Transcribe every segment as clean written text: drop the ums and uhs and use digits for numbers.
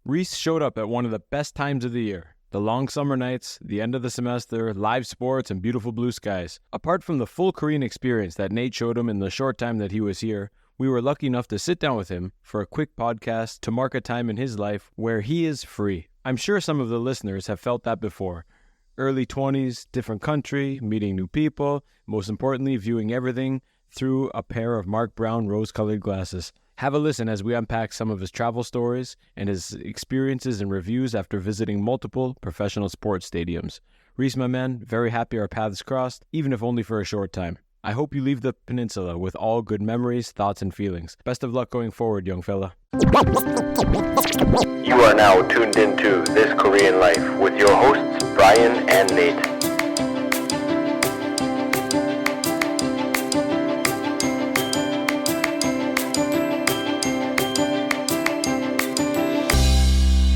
Reese showed up at one of the best times of the year. The long summer nights, the end of the semester, live sports, and beautiful blue skies. Apart from the full Korean experience that Nate showed him in the short time that he was here, we were lucky enough to sit down with him for a quick podcast to mark a time in his life where he is free. I'm sure some of the listeners have felt that before. Early 20s, different country, meeting new people, most importantly, viewing everything through a pair of Mark Brown rose-colored glasses. Have a listen as we unpack some of his travel stories and his experiences and reviews after visiting multiple professional sports stadiums. Reese, my man, very happy our paths crossed, even if only for a short time. I hope you leave the peninsula with all good memories, thoughts, and feelings. Best of luck going forward, young fella. You are now tuned into This Korean Life with your hosts, Brian and Nate.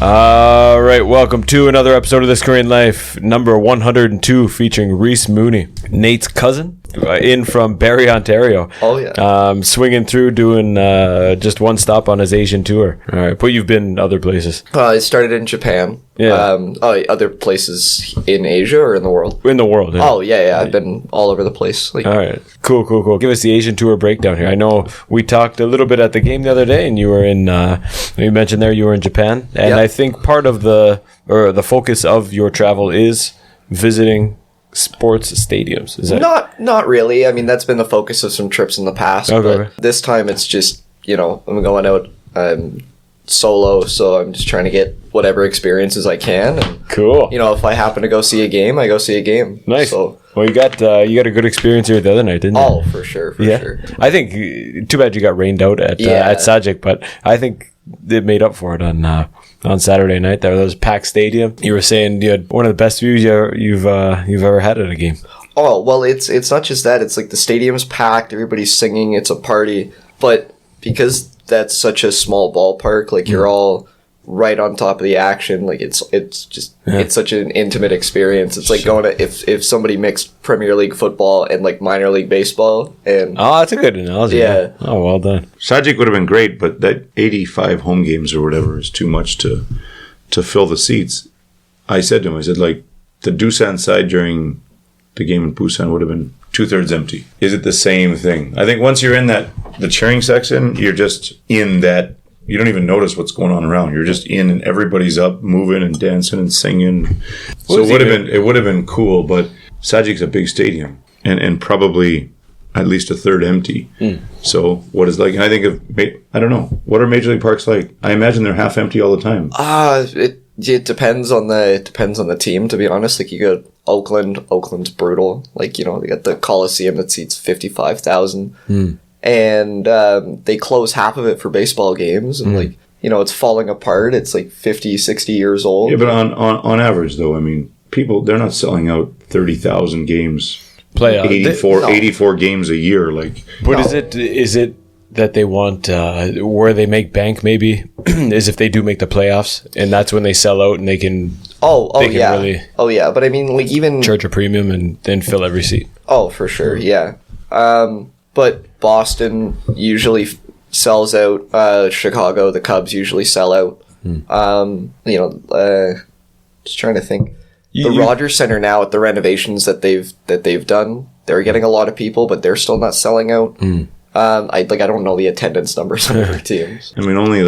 All right, welcome to another episode of This Korean Life, number 102, featuring Reese Mooney, Nate's cousin, in from Barrie, Ontario. Oh, yeah. Swinging through, doing just one stop on his Asian tour. All right, but you've been other places. I started in Japan. Yeah. Other places in Asia or in the world? In the world, yeah. Oh, yeah. I've been all over the place. All right, cool. Give us the Asian tour breakdown here. I know we talked a little bit at the game the other day, and you were in, you mentioned there you were in Japan, and I think part of the focus of your travel is visiting sports stadiums. Is that not really? I mean, that's been the focus of some trips in the past. Okay. But this time it's just, I'm going out solo, so I'm just trying to get whatever experiences I can. And, cool. If I happen to go see a game, I go see a game. Nice. So, well, you got a good experience here the other night, didn't you? Oh, for sure. Sure. I think too bad you got rained out at Sajik, but I think they made up for it on Saturday night. There was packed stadium. You were saying you had one of the best views you've ever had at a game. Oh well, it's not just that. It's like the stadium's packed. Everybody's singing. It's a party. But because that's such a small ballpark, like you're all right on top of the action. Like it's such an intimate experience. It's like going to if somebody mixed Premier League football and like minor league baseball. And that's a good analogy. Yeah. Oh, well done. Sajik would have been great, but that 85 home games or whatever is too much to fill the seats. I said to him, like the Doosan side during the game in Busan would have been 2/3 empty. Is it the same thing? I think once you're in the cheering section, you're just in that. You don't even notice what's going on around. You're just in, and everybody's up, moving and dancing and singing. So it would have been cool. But Sajik's a big stadium, and probably at least a third empty. So what is like? And I think I don't know, what are major league parks like? I imagine they're half empty all the time. It depends on the team. To be honest, like you go Oakland. Oakland's brutal. Like they got the Coliseum that seats 55,000. And they close half of it for baseball games, and it's falling apart. It's like 50, 60 years old. Yeah, but on average, though, I mean, people, they're not selling out 30,000 games, 84 games a year. Like, what is it that they want where they make bank? Maybe is if they do make the playoffs, and that's when they sell out, and they can. But I mean, like even charge a premium and then fill every seat. Oh, for sure, yeah. But Boston usually sells out. Chicago, the Cubs usually sell out. Just trying to think. The Rogers Center now at the renovations that they've done, they're getting a lot of people, but they're still not selling out. I don't know the attendance numbers on their teams. I mean, only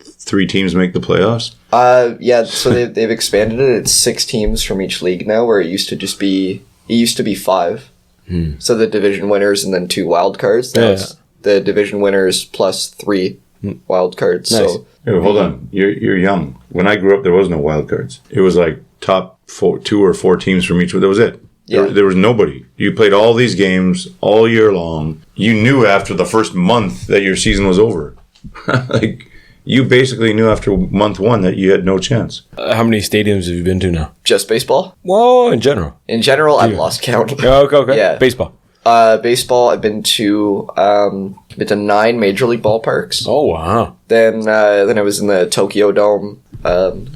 3 teams make the playoffs? So they've expanded it. It's 6 teams from each league now, where it used to be 5. So the division winners and then 2 wild cards. That's the division winners plus 3 wild cards. Nice. So hold on, you're young. When I grew up, there was no wild cards. It was like top 2 or 4 teams from each. That was it. Yeah. There was nobody. You played all these games all year long. You knew after the first month that your season was over. You basically knew after month 1 that you had no chance. How many stadiums have you been to now? Just baseball? Well, in general. In general, I've lost count. Okay. Yeah. Baseball. Baseball, I've been to 9 major league ballparks. Oh, wow. Then I was in the Tokyo Dome.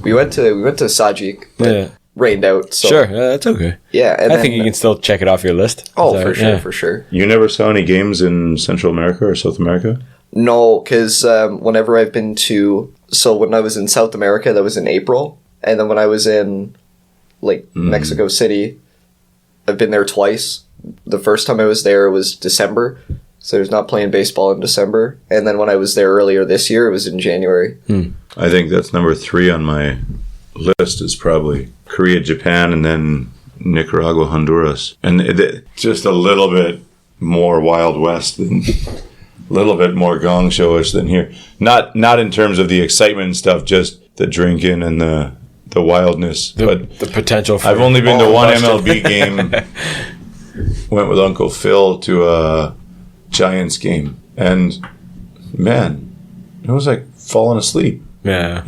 We went to Sajik. Rained out. So. Sure, that's okay. Yeah. And I think you can still check it off your list. Oh, for sure. You never saw any games in Central America or South America? No, because whenever I've been to... So when I was in South America, that was in April. And then when I was in, like, Mexico City, I've been there twice. The first time I was there was December. So I was not playing baseball in December. And then when I was there earlier this year, it was in January. I think that's number 3 on my list is probably Korea, Japan, and then Nicaragua, Honduras. And just a little bit more Wild West than... A little bit more gong showish than here. Not in terms of the excitement and stuff, just the drinking and the wildness. But the potential for... I've only been to one MLB game. Went with Uncle Phil to a Giants game. And, man, it was like falling asleep. Yeah.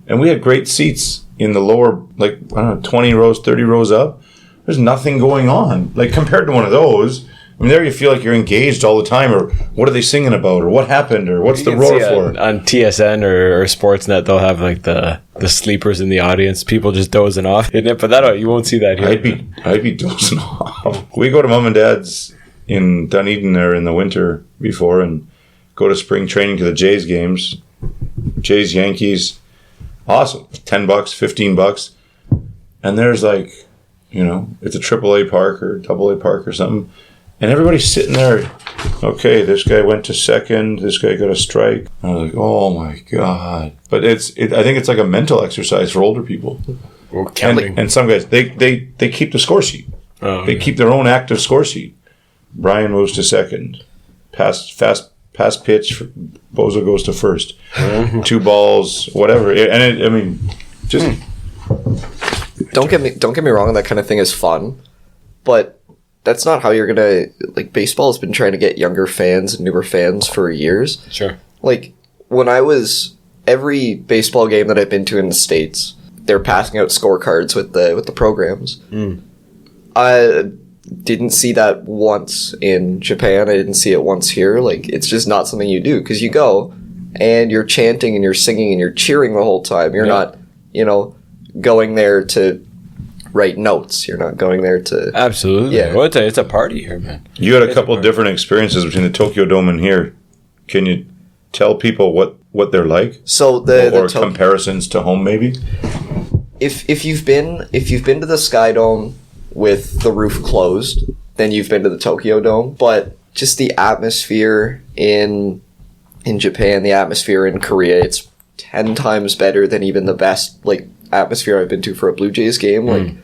And we had great seats in the lower, like, I don't know, 20 rows, 30 rows up. There's nothing going on. Like, compared to one of those... I mean, there you feel like you're engaged all the time, or what are they singing about, or what happened, or what's the roar for? On TSN or Sportsnet, they'll have like the sleepers in the audience, people just dozing off. But that you won't see that here. I'd be dozing off. We go to Mom and Dad's in Dunedin there in the winter before, and go to spring training to the Jays games. Jays, Yankees, awesome. $10, $15, and there's like, it's a AAA park or AA park or something. And everybody's sitting there, okay, this guy went to second, this guy got a strike. I was like, oh my God. But I think it's like a mental exercise for older people. Well, counting. And some guys, they keep the score sheet. They keep their own active score sheet. Brian moves to second. Pass pitch, Bozo goes to first. 2 balls, whatever. And just... Don't get me wrong, that kind of thing is fun. But... that's not how you're gonna... Like, baseball has been trying to get younger fans and newer fans for years. Sure. Like, when I was... Every baseball game that I've been to in the States, they're passing out scorecards with the programs. I didn't see that once in Japan. I didn't see it once here. Like, it's just not something you do. Because you go, and you're chanting, and you're singing, and you're cheering the whole time. You're not, going there to... write notes. You're not going there to... Absolutely. Yeah. Well, it's a party here, man. You had a couple of different experiences between the Tokyo Dome and here. Can you tell people what they're like? So or comparisons to home, maybe? If you've been to the Sky Dome with the roof closed, then you've been to the Tokyo Dome. But just the atmosphere in Japan, the atmosphere in Korea, it's 10 times better than even the best atmosphere I've been to for a Blue Jays game.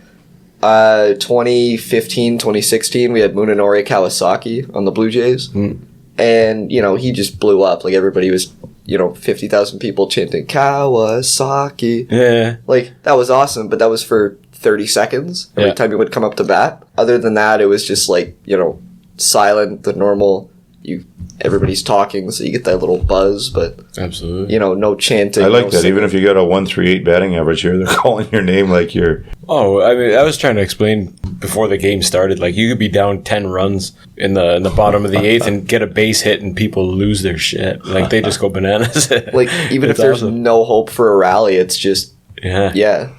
2015, 2016, we had Munenori Kawasaki on the Blue Jays. And, he just blew up. Like, everybody was, 50,000 people chanting, Kawasaki. Yeah. Like, that was awesome, but that was for 30 seconds every time he would come up to bat. Other than that, it was just, silent, the normal... Everybody's talking, so you get that little buzz, but... Absolutely. No chanting. I like that. Even if you got a 138 batting average here, they're calling your name like you're... Oh, I mean, I was trying to explain before the game started, like, you could be down 10 runs in the bottom of the 8th and get a base hit and people lose their shit. Like, they just go bananas. Even if there's no hope for a rally, it's just... Yeah.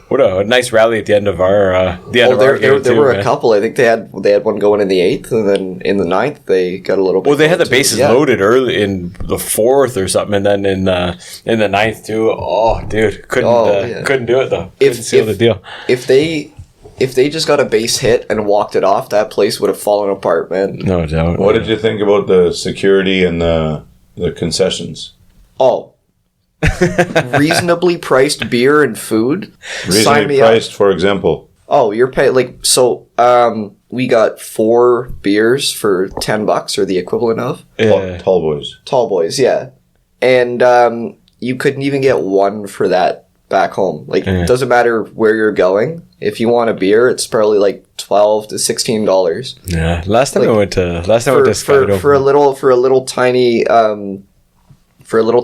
What a nice rally at the end of our game. There were a couple. I think they had one going in the 8th, and then in the 9th they got a little bit. Well, they had the bases loaded early in the 4th or something, and then in the 9th too. Oh, dude, couldn't do it though. Couldn't seal the deal. If they just got a base hit and walked it off, that place would have fallen apart, man. No doubt. What did you think about the security and the concessions? Oh. Reasonably priced beer and food. Reasonably priced, for example. Oh, you're paying we got 4 beers for $10 or the equivalent of. Tall boys. Tall boys, yeah. And you couldn't even get one for that back home. It doesn't matter where you're going. If you want a beer, it's probably $12 to $16. Yeah. Last time I went to Sky Dome. For a little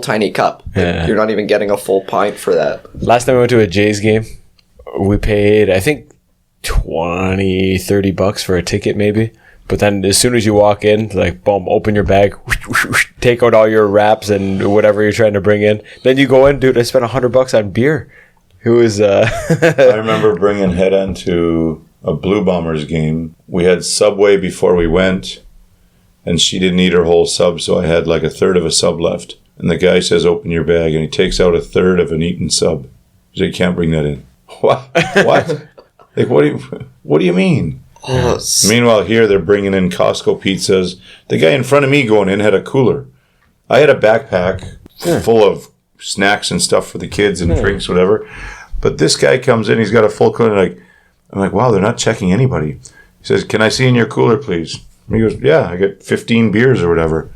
tiny cup. You're not even getting a full pint for that. Last time I went to a Jays game, we paid, I think, $20, $30 for a ticket maybe. But then as soon as you walk in, boom, open your bag, take out all your wraps and whatever you're trying to bring in. Then you go in, dude, I spent $100 on beer. It was... I remember bringing Head-On to a Blue Bombers game. We had Subway before we went. and she didn't eat her whole sub, so I had like a third of a sub left. And the guy says, "Open your bag," and he takes out a third of an eaten sub. He said, "You can't bring that in." What? What? Like, what do you mean? Oh, Meanwhile, here they're bringing in Costco pizzas. The guy in front of me going in had a cooler. I had a backpack full of snacks and stuff for the kids and drinks, whatever. But this guy comes in, he's got a full cooler. I'm like, wow, they're not checking anybody. He says, "Can I see in your cooler, please?" And he goes, "Yeah, I got 15 beers or whatever."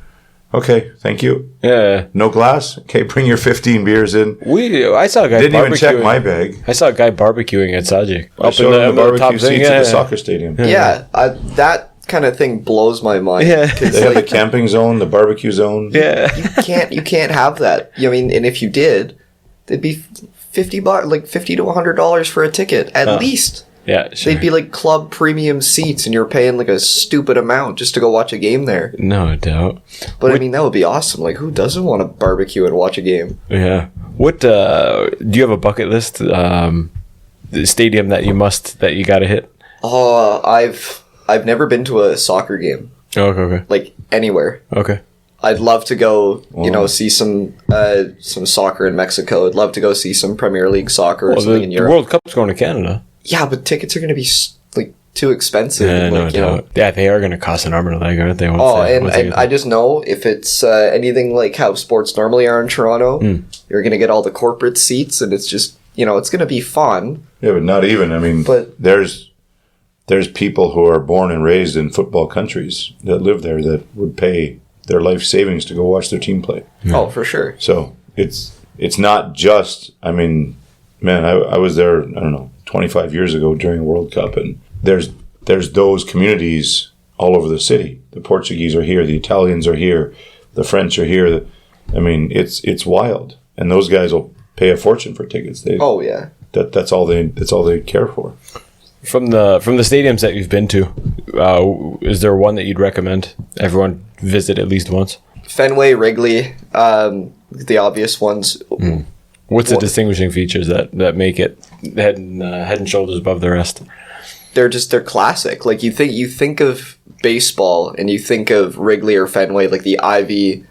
Okay, thank you. Yeah. No glass? Okay, bring your 15 beers in. I saw a guy Didn't even check my bag. I saw a guy barbecuing at Sajik. I showed him the barbecue seats at the soccer stadium. Yeah, that kind of thing blows my mind. Yeah. They have the camping zone, the barbecue zone. Yeah. You can't have that. I mean, and if you did, it'd be $50, like $50 to $100 for a ticket at least. Yeah, sure. They'd be like club premium seats, and you're paying like a stupid amount just to go watch a game there. No doubt. But I mean, that would be awesome. Like, who doesn't want to barbecue and watch a game? Yeah. What do you have a bucket list? The stadium that you got to hit? Oh, I've never been to a soccer game. Oh, okay. Like anywhere. Okay. I'd love to go, see some soccer in Mexico. I'd love to go see some Premier League soccer or something in the Europe. World Cup's going to Canada. Yeah, but tickets are going to be like too expensive. Yeah, like, no doubt. Yeah, they are going to cost an arm and a leg, aren't they? And I just know if it's anything like how sports normally are in Toronto, you're going to get all the corporate seats, and it's just it's going to be fun. Yeah, but not even. I mean, there's people who are born and raised in football countries that live there that would pay their life savings to go watch their team play. Oh, for sure. So it's not just. I mean, man, I was there. I don't know, 25 years ago during World Cup, and there's those communities all over the city. The Portuguese are here, the Italians are here, the French are here. I mean, it's wild, and those guys will pay a fortune for tickets. Oh yeah, that's all they care for. From the stadiums that you've been to, is there one that you'd recommend everyone visit at least once? Fenway, Wrigley, the obvious ones. What's the distinguishing features that make it head and shoulders above the rest? They're classic. Like you think of baseball and you think of Wrigley or Fenway, like the ivy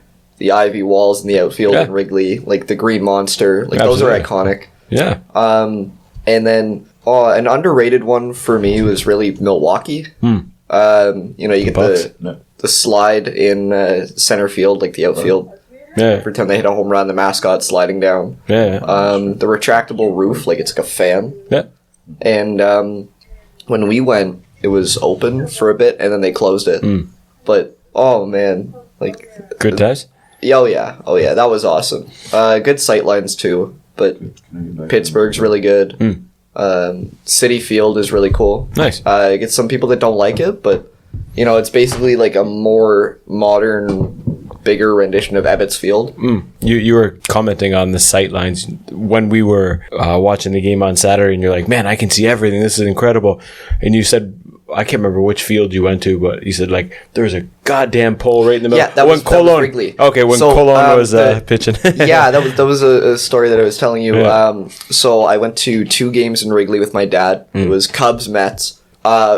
walls in the outfield in Wrigley, like the Green Monster, like those are iconic. Yeah. And then an underrated one for me was really Milwaukee. You get the slide in center field, like the outfield. Yeah. Every time they hit a home run, the mascot sliding down. Yeah. The retractable roof, like it's like a fan. Yeah. And when we went, it was open for a bit, and then they closed it. But oh man, like good times. Oh yeah, that was awesome. Good sight lines too, but Pittsburgh's really good. Citi Field is really cool. Nice. Get some people that don't like it, but it's basically like a more modern, bigger rendition of Ebbets Field. You were commenting on the sight lines when we were watching the game on Saturday, and you're like, "Man, I can see everything. This is incredible." And you said, I can't remember which field you went to, but you said like there was a goddamn pole right in the middle. Yeah, that was Wrigley. Okay, when Cologne was pitching. Yeah, that was a story that I was telling you. Yeah. So I went to 2 games in Wrigley with my dad. It was Cubs Mets.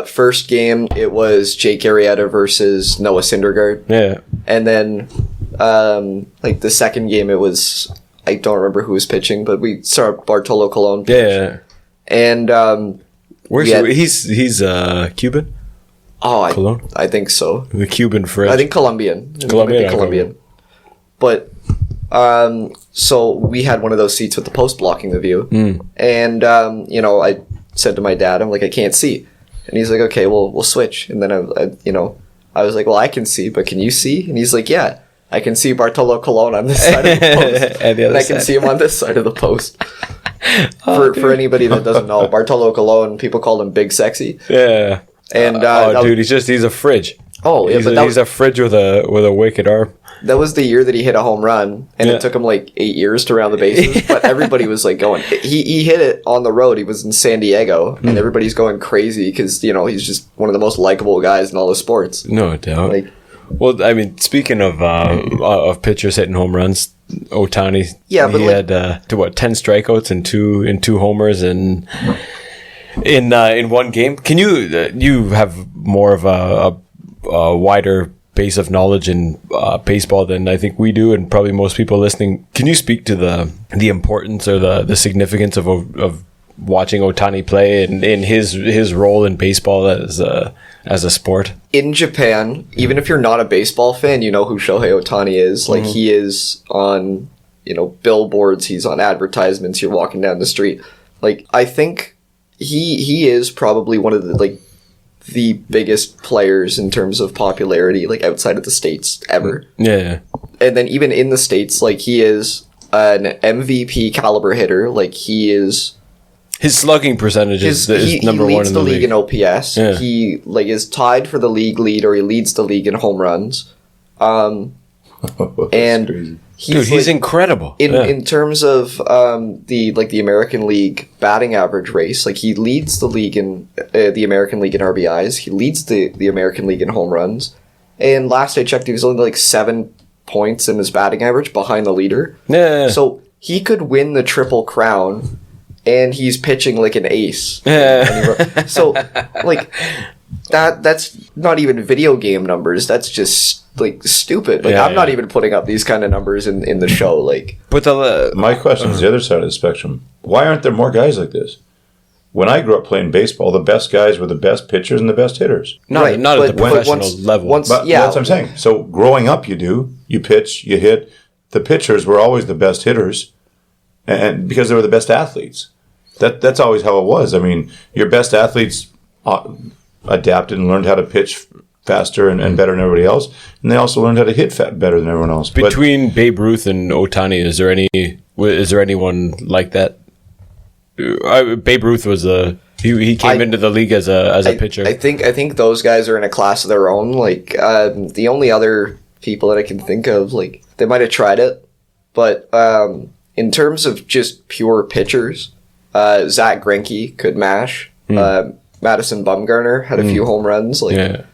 First game, it was Jake Arrieta versus Noah Syndergaard. Yeah. And then, like the second game, it was, I don't remember who was pitching, but we saw Bartolo Colon pitch. Yeah. And, he's Cuban? Oh, Cologne? I think so. The Cuban French. I think Colombian. Colombian. But, so we had one of those seats with the post blocking the view. And, I said to my dad, I'm like, I can't see. And he's like, okay, we'll switch. And then I was like, well, I can see, but can you see? And he's like, yeah, I can see Bartolo Colon on this side of the post. And I can see him on this side of the post. For anybody that doesn't know, Bartolo Colon, people call him Big Sexy. Yeah. And dude, he's a fridge. Oh, yeah, he's a fridge with a wicked arm. That was the year that he hit a home run, and it took him like 8 years to round the bases. But everybody was like going. He hit it on the road. He was in San Diego, and everybody's going crazy because he's just one of the most likable guys in all the sports. No doubt. Well, I mean, speaking of pitchers hitting home runs, Ohtani. Yeah, but he had 10 strikeouts and two homers in one game. Can you have more of a wider base of knowledge in baseball than I think we do, and probably most people listening. Can you speak to the importance or the significance of watching Ohtani play and in his role in baseball as a sport? In Japan, even if you're not a baseball fan, you know who Shohei Ohtani is. Like, he is on, billboards, he's on advertisements, you're walking down the street. Like, I think he is probably one of the biggest players in terms of popularity, like, outside of the States ever. Yeah. And then even in the States, like, he is an MVP caliber hitter. Like, he is... His slugging percentage is number one in the league. He leads the league in OPS. Yeah. He is tied for the league lead, or he leads the league in home runs. And crazy. He's incredible. In terms of the American League batting average race, like, he leads the league in the American League in RBIs. He leads the American League in home runs. And last I checked, he was only 7 points in his batting average behind the leader. Yeah. So he could win the Triple Crown. And he's pitching like an ace. Yeah. So, like, that's not even video game numbers. That's just, like, stupid. Like, I'm not even putting up these kind of numbers in the show. Like, but my question is the other side of the spectrum. Why aren't there more guys like this? When I grew up playing baseball, the best guys were the best pitchers and the best hitters. Not at the professional level. But that's what I'm saying. So growing up, you pitch, you hit. The pitchers were always the best hitters. And because they were the best athletes. That's always how it was. I mean, your best athletes adapted and learned how to pitch faster and better than everybody else. And they also learned how to hit better than everyone else. Between Babe Ruth and Ohtani, is there anyone like that? Babe Ruth was he came into the league as a pitcher. I think those guys are in a class of their own. Like, the only other people that I can think of, like, they might have tried it, but in terms of just pure pitchers, Zach Greinke could mash. Madison Bumgarner had a few home runs. Like,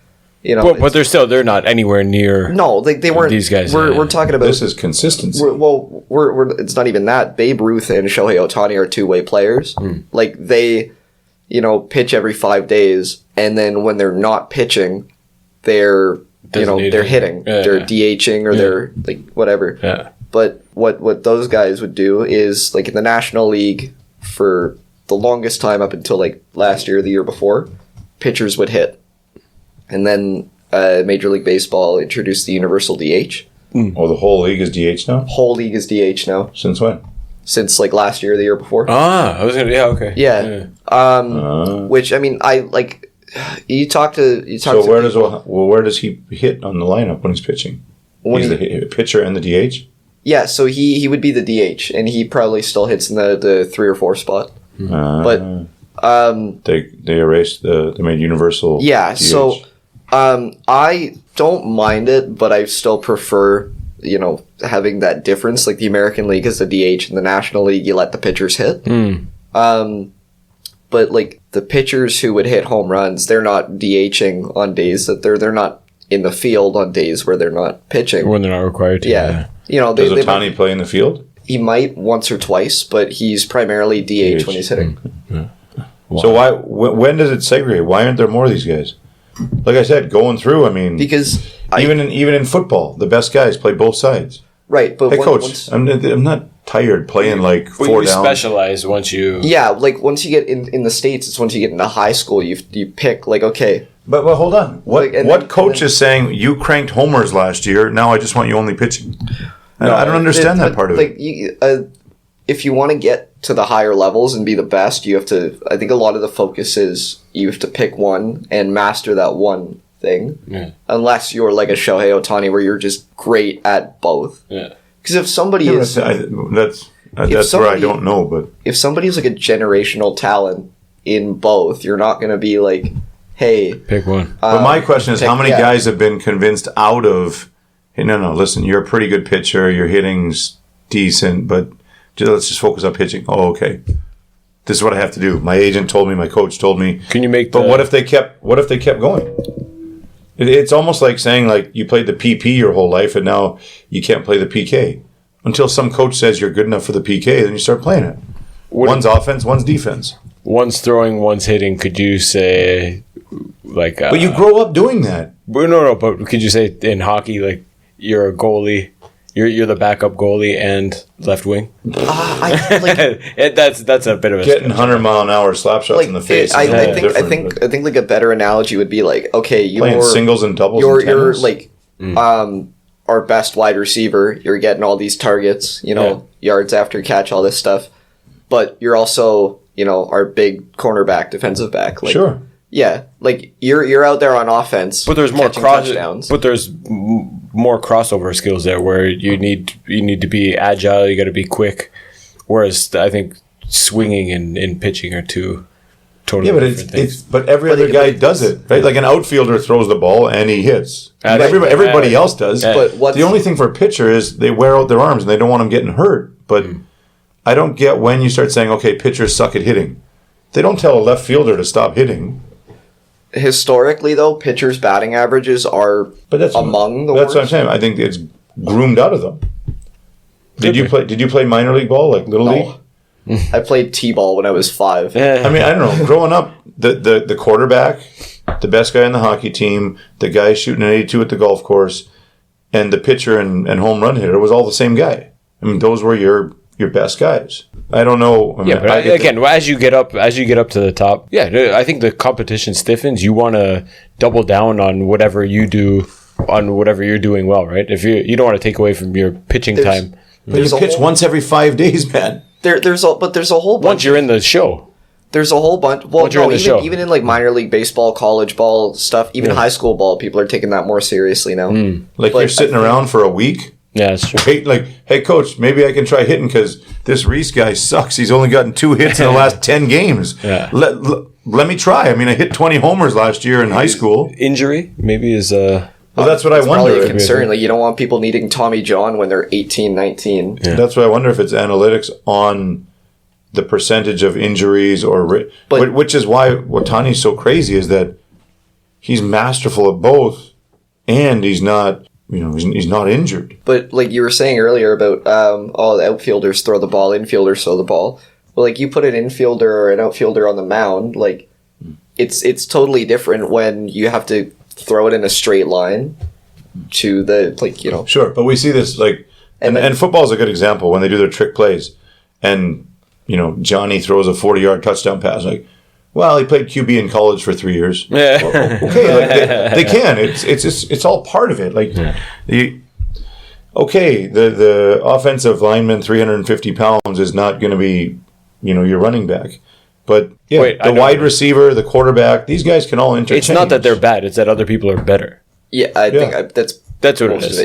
but they're not anywhere near. No, they weren't. These guys. We're talking about this is consistency. We're it's not even that. Babe Ruth and Shohei Ohtani are two-way players. Like, they, pitch every 5 days, and then when they're not pitching, they're they're hitting, they're DHing, or they're like whatever. Yeah. But what those guys would do is, like, in the National League, for the longest time up until like last year or the year before, pitchers would hit. And then Major League Baseball introduced the universal DH. Oh, the whole league is DH now? Whole league is DH now. Since when? Since like last year or the year before. Okay. Yeah. Which, I mean, I like, you talk to So people, where does he hit on the lineup when he's pitching? He's the pitcher and the DH? Yeah, so he would be the DH, and he probably still hits in the 3 or 4 spot. But they erased they made universal. Yeah, DH. so I don't mind it, but I still prefer having that difference. Like, the American League is the DH, and the National League you let the pitchers hit. But like, the pitchers who would hit home runs, they're not DHing on days that they're not in the field on days where they're not pitching, when they're not required to. Yeah. Does Ohtani play in the field? He might once or twice, but he's primarily DH when he's hitting. Wow. So when does it segregate? Why aren't there more of these guys? Like I said, going through, I mean, because even in football, the best guys play both sides. Right, but hey, coach, I'm not tired playing like 4 down. You specialize once you. Yeah, like once you get in the States, it's once you get into high school, you pick like, okay. But hold on, what coach is saying you cranked homers last year? Now I just want you only pitching. I don't understand that part of it. If you want to get to the higher levels and be the best, you have to. I think a lot of the focus is you have to pick one and master that one thing. Yeah. Unless you're like a Shohei Ohtani, where you're just great at both. Yeah. Because if somebody is, that's where I don't know. But if somebody's like a generational talent in both, you're not going to be like, hey, pick one. But my question is, how many guys have been convinced out of? Hey, no, listen, you're a pretty good pitcher. Your hitting's decent, but let's just focus on pitching. Oh, okay. This is what I have to do. My agent told me. My coach told me. Can you make? But what if they kept going? It's almost like saying, like, you played the PP your whole life and now you can't play the PK until some coach says you're good enough for the PK. Then you start playing it. One's offense, one's defense. One's throwing, one's hitting. Could you say like. But you grow up doing that. No. But could you say in hockey, like you're a goalie, you're the backup goalie and left wing? That's a bit of a getting 100-mile-an-hour slap shots in the face. I think like a better analogy would be like, okay, you're playing singles and doubles. You're like, our best wide receiver. You're getting all these targets, yards after catch, all this stuff. But you're also, our big cornerback, defensive back. Like, sure. Yeah, like you're out there on offense, but there's more touchdowns. But there's more crossover skills there, where you need to be agile. You got to be quick. Whereas I think swinging and pitching are two totally different things. But every other guy does it, right? Like an outfielder throws the ball and he hits. Everybody else does. But the only thing for a pitcher is they wear out their arms and they don't want them getting hurt. But I don't get when you start saying, okay, pitchers suck at hitting. They don't tell a left fielder to stop hitting. Historically, though, pitchers' batting averages are among the worst. That's what I'm saying. I think it's groomed out of them. Did you play minor league ball, like little league? I played t-ball when I was 5. I mean, I don't know. Growing up, the quarterback, the best guy on the hockey team, the guy shooting an 82 at the golf course, and the pitcher and home run hitter was all the same guy. I mean, those were your best guys. I don't know. I mean, but as you get up to the top, I think the competition stiffens. You want to double down on whatever you do, on whatever you're doing well, right? If you don't want to take away from your pitching time. But you pitch once every 5 days, man. There's a whole bunch. Once you're in the show. There's a whole bunch. Well, no, even in like minor league baseball, college ball stuff, even high school ball, people are taking that more seriously now. Like you're sitting around for a week. Yeah, that's true. Hey, coach, maybe I can try hitting because this Reese guy sucks. He's only gotten 2 hits in the last 10 games. Yeah. Let me try. I mean, I hit 20 homers last year in high school. Injury maybe is Well, that's what I wonder. Probably a concern. Like, you don't want people needing Tommy John when they're 18, 19. Yeah. That's what I wonder, if it's analytics on the percentage of injuries which is why Watani's so crazy, is that he's masterful at both and he's not. He's not injured. But like you were saying earlier about the outfielders throw the ball, infielders throw the ball. Well, like you put an infielder or an outfielder on the mound, like it's totally different when you have to throw it in a straight line to the Sure, but we see this and football's a good example when they do their trick plays, and Johnny throws a 40-yard touchdown pass. Like, well, he played QB in college for 3 years. Yeah. Well, okay, they can. It's all part of it. The offensive lineman, 350 pounds, is not going to be, your running back. But the wide receiver, the quarterback, these guys can all interchange. It's not that they're bad; it's that other people are better. Yeah, I think that's what it is.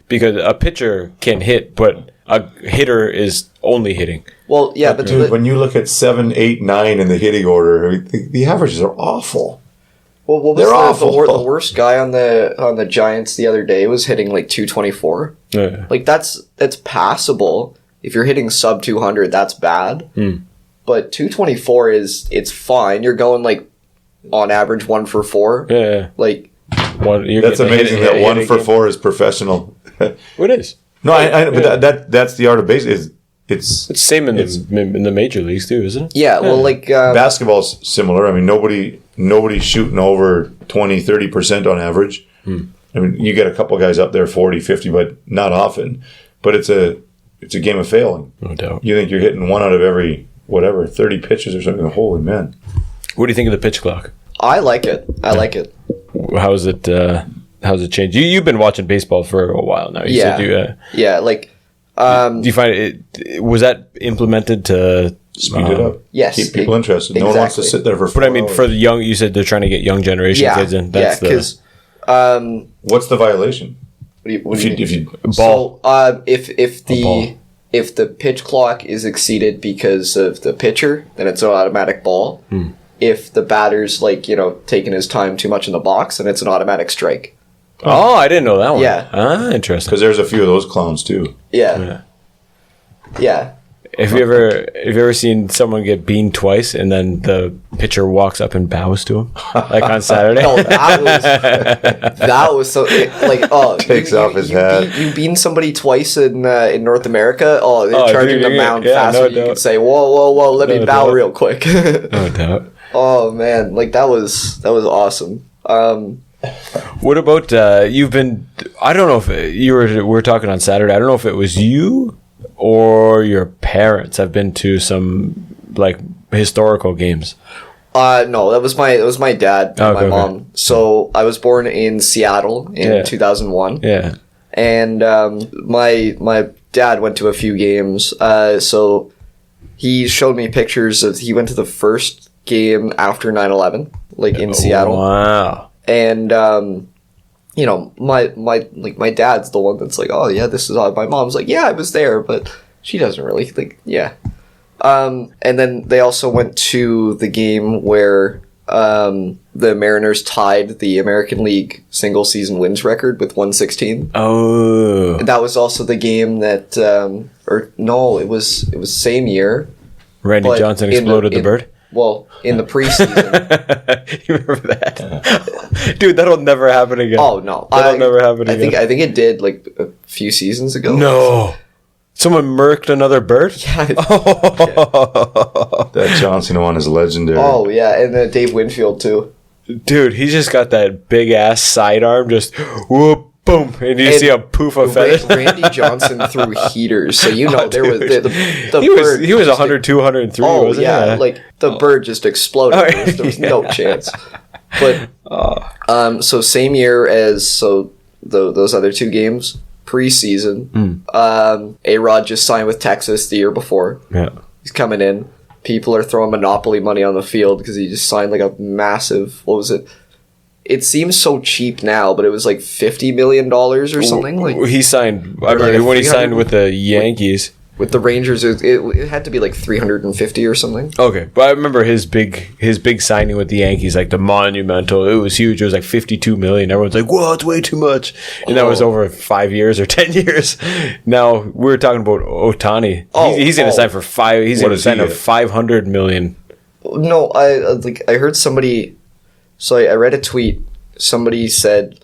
Because a pitcher can hit, but a hitter is only hitting. Well, yeah, but dude, when you look at 7, 8, 9 in the hitting order, the averages are awful. Well, what was the worst guy on the Giants the other day was hitting like 224. Yeah. Like that's passable. If you're hitting sub 200, that's bad. But 224 it's fine. You're going like on average 1 for 4. Yeah. Like that's amazing that 1 for 4 is professional. It is. No, but that's the art of baseball. It's the same in the major leagues too, isn't it? Yeah, well, like basketball's similar. I mean, nobody's shooting over 20-30% on average. I mean, you get a couple guys up there 40, 50, but not often. But it's a game of failing. No doubt. You think you're hitting 1 out of every 30 pitches or something? Holy man! What do you think of the pitch clock? I like it. How's it changed? You've been watching baseball for a while now. You said do you find it was that implemented to speed it up? Yes, keep people interested. No one wants to sit there for 4 But I mean, hours. for the young, you said they're trying to get young generation kids in. That's because what's the violation? If the pitch clock is exceeded because of the pitcher, then it's an automatic ball. If the batter's taking his time too much in the box, then it's an automatic strike. Oh, I didn't know that one. Yeah. Interesting. Because there's a few of those clowns too. Yeah. Have you ever seen someone get beaned twice and then the pitcher walks up and bows to him, like on Saturday? No, that was so takes off his hat. You bean somebody twice in North America. Oh, they're charging the mound faster. You can say, whoa, let me bow real quick. No doubt. Oh man, like that was awesome. What about you've been? I don't know if we're talking on Saturday. I don't know if it was you or your parents have been to some like historical games. No, that was my dad and my mom. So I was born in Seattle in 2001. Yeah, and my dad went to a few games. So he showed me pictures of. He went to the first game after 9/11, like in Seattle. Wow. And you know, my dad's the one that's like, oh yeah, this is odd. My mom's like, yeah, I was there, but she doesn't really think, yeah. And then they also went to the game where the Mariners tied the American League single season wins record with 116. Oh, And that was also the game that, it was same year. Randy Johnson exploded the bird. Well, in the preseason. You remember that? Dude, that'll never happen again. Oh, no. That'll never happen again. I think it did, like, a few seasons ago. No. Someone murked another bird? Yeah. That Johnson one is legendary. Oh, yeah, and Dave Winfield, too. Dude, he just got that big-ass sidearm, just whoop, boom, and you see a poof of feathers. Randy Johnson threw heaters, so you know there was the bird. He was 102, 103, wasn't he? Yeah, like the bird just exploded. There was no chance. But so same year as those other two games, preseason. A-Rod just signed with Texas the year before. Yeah, he's coming in. People are throwing Monopoly money on the field because he just signed like a massive. What was it? It seems so cheap now, but it was like $50 million or something. Like he signed. I remember when he signed with the Yankees. With the Rangers, it had to be like 350 or something. Okay, but I remember his big signing with the Yankees, like the monumental. It was huge. It was like $52 million. Everyone's like, "Whoa, it's way too much," and that was over 5 years or 10 years. Now we're talking about Ohtani. He's going to sign for 5. He's going to sign a $500 million. No, I heard somebody. So I read a tweet. Somebody said,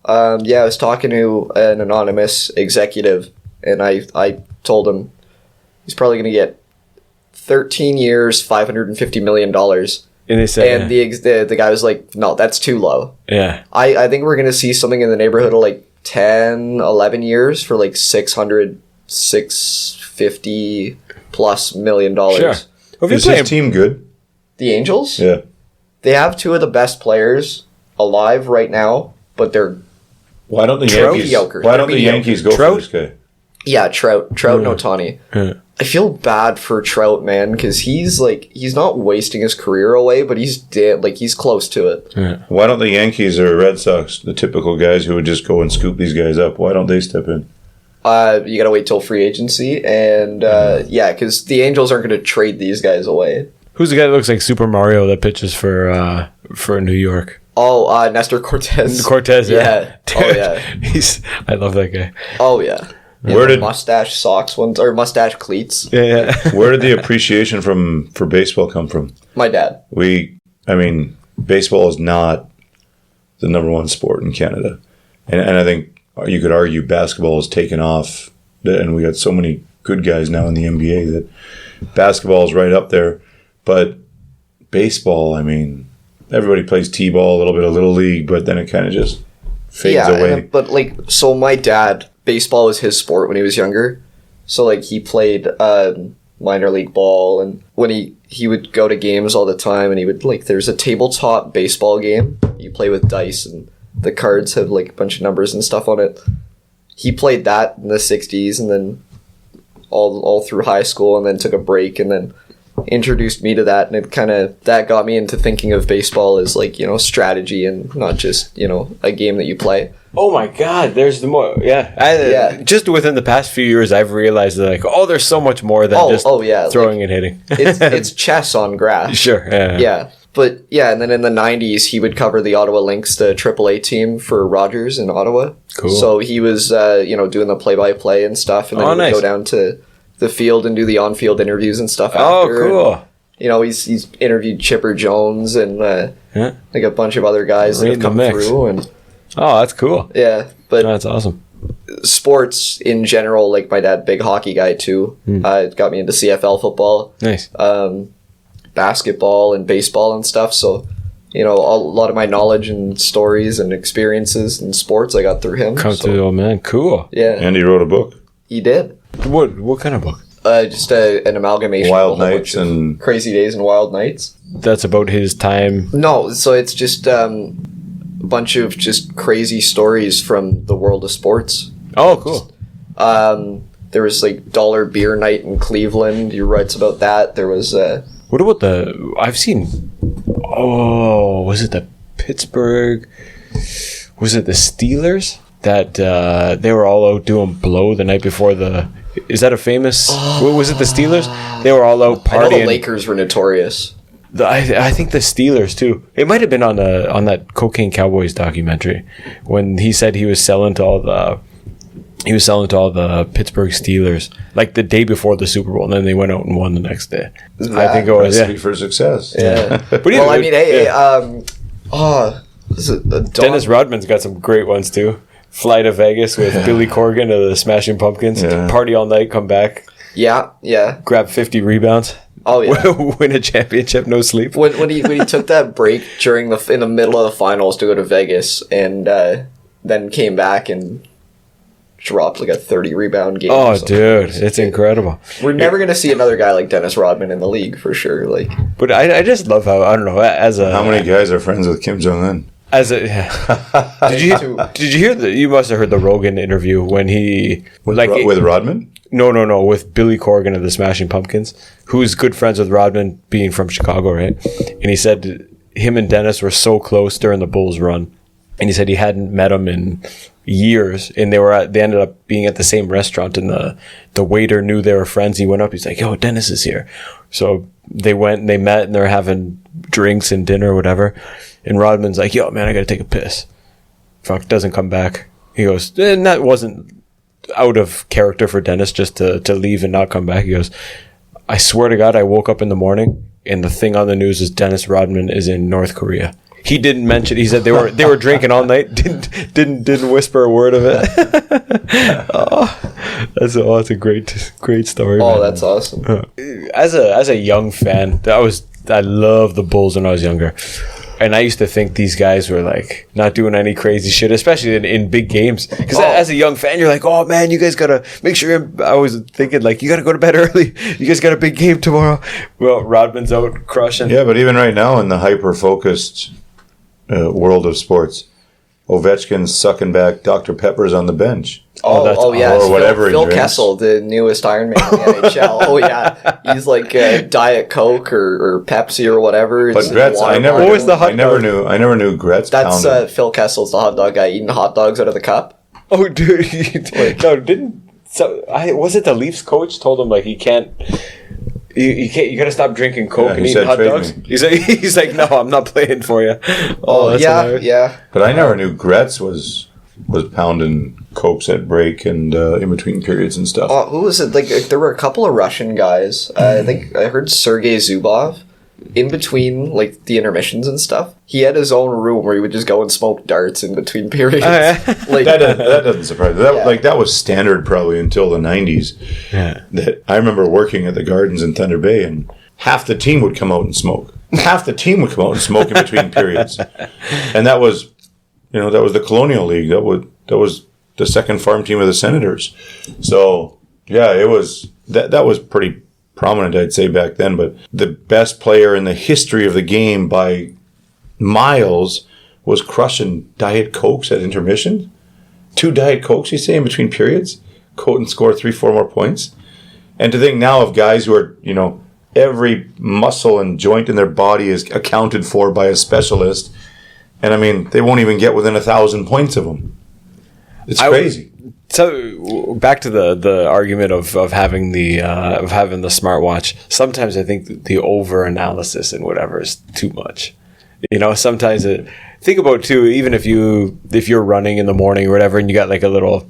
I was talking to an anonymous executive, and I told him he's probably going to get 13 years, $550 million. And they said, and the guy was like, no, that's too low. Yeah. I think we're going to see something in the neighborhood of like 10, 11 years for like $650 plus million. Sure. Is his team good? The Angels? Yeah. They have two of the best players alive right now, but they're Why don't the Yankees go for this guy? Yeah, Trout and Ohtani. Yeah. I feel bad for Trout, man, because he's not wasting his career away, but he's close to it. Yeah. Why don't the Yankees or Red Sox, the typical guys who would just go and scoop these guys up, why don't they step in? You gotta wait till free agency, and because the Angels aren't going to trade these guys away. Who's the guy that looks like Super Mario that pitches for New York? Oh, Nestor Cortez. Cortez, yeah. Dude, oh, yeah. I love that guy. Oh, yeah. Where did mustache socks ones or mustache cleats? Yeah. Where did the appreciation for baseball come from? My dad. Baseball is not the number one sport in Canada, and I think you could argue basketball has taken off, and we got so many good guys now in the NBA that basketball is right up there. But baseball, everybody plays t-ball, a little bit of little league, but then it kind of just fades away. But so my dad, baseball was his sport when he was younger. So he played minor league ball, and when he would go to games all the time, and he would there's a tabletop baseball game. You play with dice, and the cards have a bunch of numbers and stuff on it. He played that in the 60s, and then all through high school, and then took a break, and then introduced me to that, and that got me into thinking of baseball as strategy and not just a game that you play. Oh my God, there's the more just within the past few years I've realized that there's so much more than throwing and hitting. It's chess on grass. Sure. Yeah. But and then in the 90s he would cover the Ottawa Lynx, the AAA team for Rogers in Ottawa. Cool. So he was doing the play-by-play and stuff, and then he would go down to the field and do the on-field interviews and stuff after. Oh, cool. And, he's interviewed Chipper Jones and a bunch of other guys that have come through. And oh, that's cool. Yeah, but that's awesome. Sports in general, my dad, big hockey guy too. Got me into CFL football. Nice. basketball and baseball and stuff. So, a lot of my knowledge and stories and experiences in sports I got through him. Come to the old man. Cool. Yeah. And he wrote a book. He did. What kind of book? Just an amalgamation Wild of a whole Nights bunch of and- Crazy Days and Wild Nights. That's about his time. No, so it's just a bunch of just crazy stories from the world of sports. Oh, cool. There was like Dollar Beer Night in Cleveland. He writes about that. There was What about I've seen... Oh, was it the Pittsburgh... Was it the Steelers? That they were all out doing blow the night before the... Is that a famous... Was it the Steelers? They were all out I know the partying. Lakers were notorious. I think the Steelers too. It might have been on that Cocaine Cowboys documentary when he said he was selling to all the Pittsburgh Steelers like the day before the Super Bowl, and then they went out and won the next day. I think it was Recipe for success. Yeah. But Well, I either- mean, hey, yeah. is it a dog? Dennis Rodman's got some great ones too. Fly to Vegas with Billy Corgan of the Smashing Pumpkins. Yeah. Party all night, come back, Yeah. grab 50 rebounds. Oh yeah. Win a championship, no sleep. when he took that break in the middle of the finals to go to Vegas and then came back and dropped like a 30 rebound game. Oh, or something. dude, it's incredible. We're never gonna see another guy like Dennis Rodman in the league for sure. Like, But I just love how, I don't know, How many guys are friends with Kim Jong Un? As a, did you hear you must have heard the Rogan interview when he With Rodman? No, with Billy Corgan of the Smashing Pumpkins, who's good friends with Rodman, being from Chicago, right? And he said him and Dennis were so close during the Bulls run, and he said he hadn't met him in years, and they ended up being at the same restaurant, and the waiter knew they were friends. He went up, he's like, "Yo, Dennis is here." So they went and they met, and they're having drinks and dinner or whatever. And Rodman's like, "Yo, man, I gotta take a piss." Fuck, doesn't come back. He goes, and that wasn't out of character for Dennis just to leave and not come back. He goes, "I swear to God, I woke up in the morning and the thing on the news is Dennis Rodman is in North Korea." He didn't mention. He said they were drinking all night. Didn't whisper a word of it. That's a great story. oh, man. that's awesome. As a young fan, I loved the Bulls when I was younger. And I used to think these guys were like not doing any crazy shit, especially in big games. Because as a young fan, you're like, "Oh man, you guys gotta make sure." I was thinking like, "You gotta go to bed early. You guys got a big game tomorrow." Well, Rodman's out crushing. Yeah, but even right now in the hyper-focused world of sports, Ovechkin's sucking back Dr. Pepper's on the bench. that's yeah, or it's whatever he Phil drinks. Kessel, the newest Iron Man in the NHL. Oh yeah, he's like Diet Coke or Pepsi or whatever. But It's Gretz, water I never, bottle. What was the hot I never dog? knew Gretz That's pounded. Phil Kessel's the hot dog guy eating hot dogs out of the cup. Oh, dude. No, didn't. So was it the Leafs coach told him like he can't. You can't. You gotta stop drinking Coke Yeah, and he eating said, hot "Trade dogs." me." He's like, "No, I'm not playing for you." Oh, that's yeah, hilarious. yeah. But I never knew Gretz was pounding cokes at break and in between periods and stuff. Who was it? Like there were a couple of Russian guys. I think I heard Sergei Zubov in between like the intermissions and stuff. He had his own room where he would just go and smoke darts in between periods. Oh, yeah. Like that doesn't surprise me. That, Yeah. Like that was standard probably until the 90s. Yeah. That I remember working at the Gardens in Thunder Bay, and half the team would come out and smoke. Half the team would come out and smoke in between periods, and that was the Colonial League. That was the second farm team of the Senators. So yeah, it was that was pretty prominent, I'd say, back then. But the best player in the history of the game by miles was crushing Diet Cokes at intermission. 2 Diet Cokes, you say, in between periods, and score 3-4 more points. And to think now of guys who are, every muscle and joint in their body is accounted for by a specialist. And I mean, they won't even get within 1,000 points of them. It's crazy. So back to the argument of having the smartwatch. Sometimes I think the over analysis and whatever is too much. Sometimes think about too. Even if you're running in the morning or whatever, and you got like a little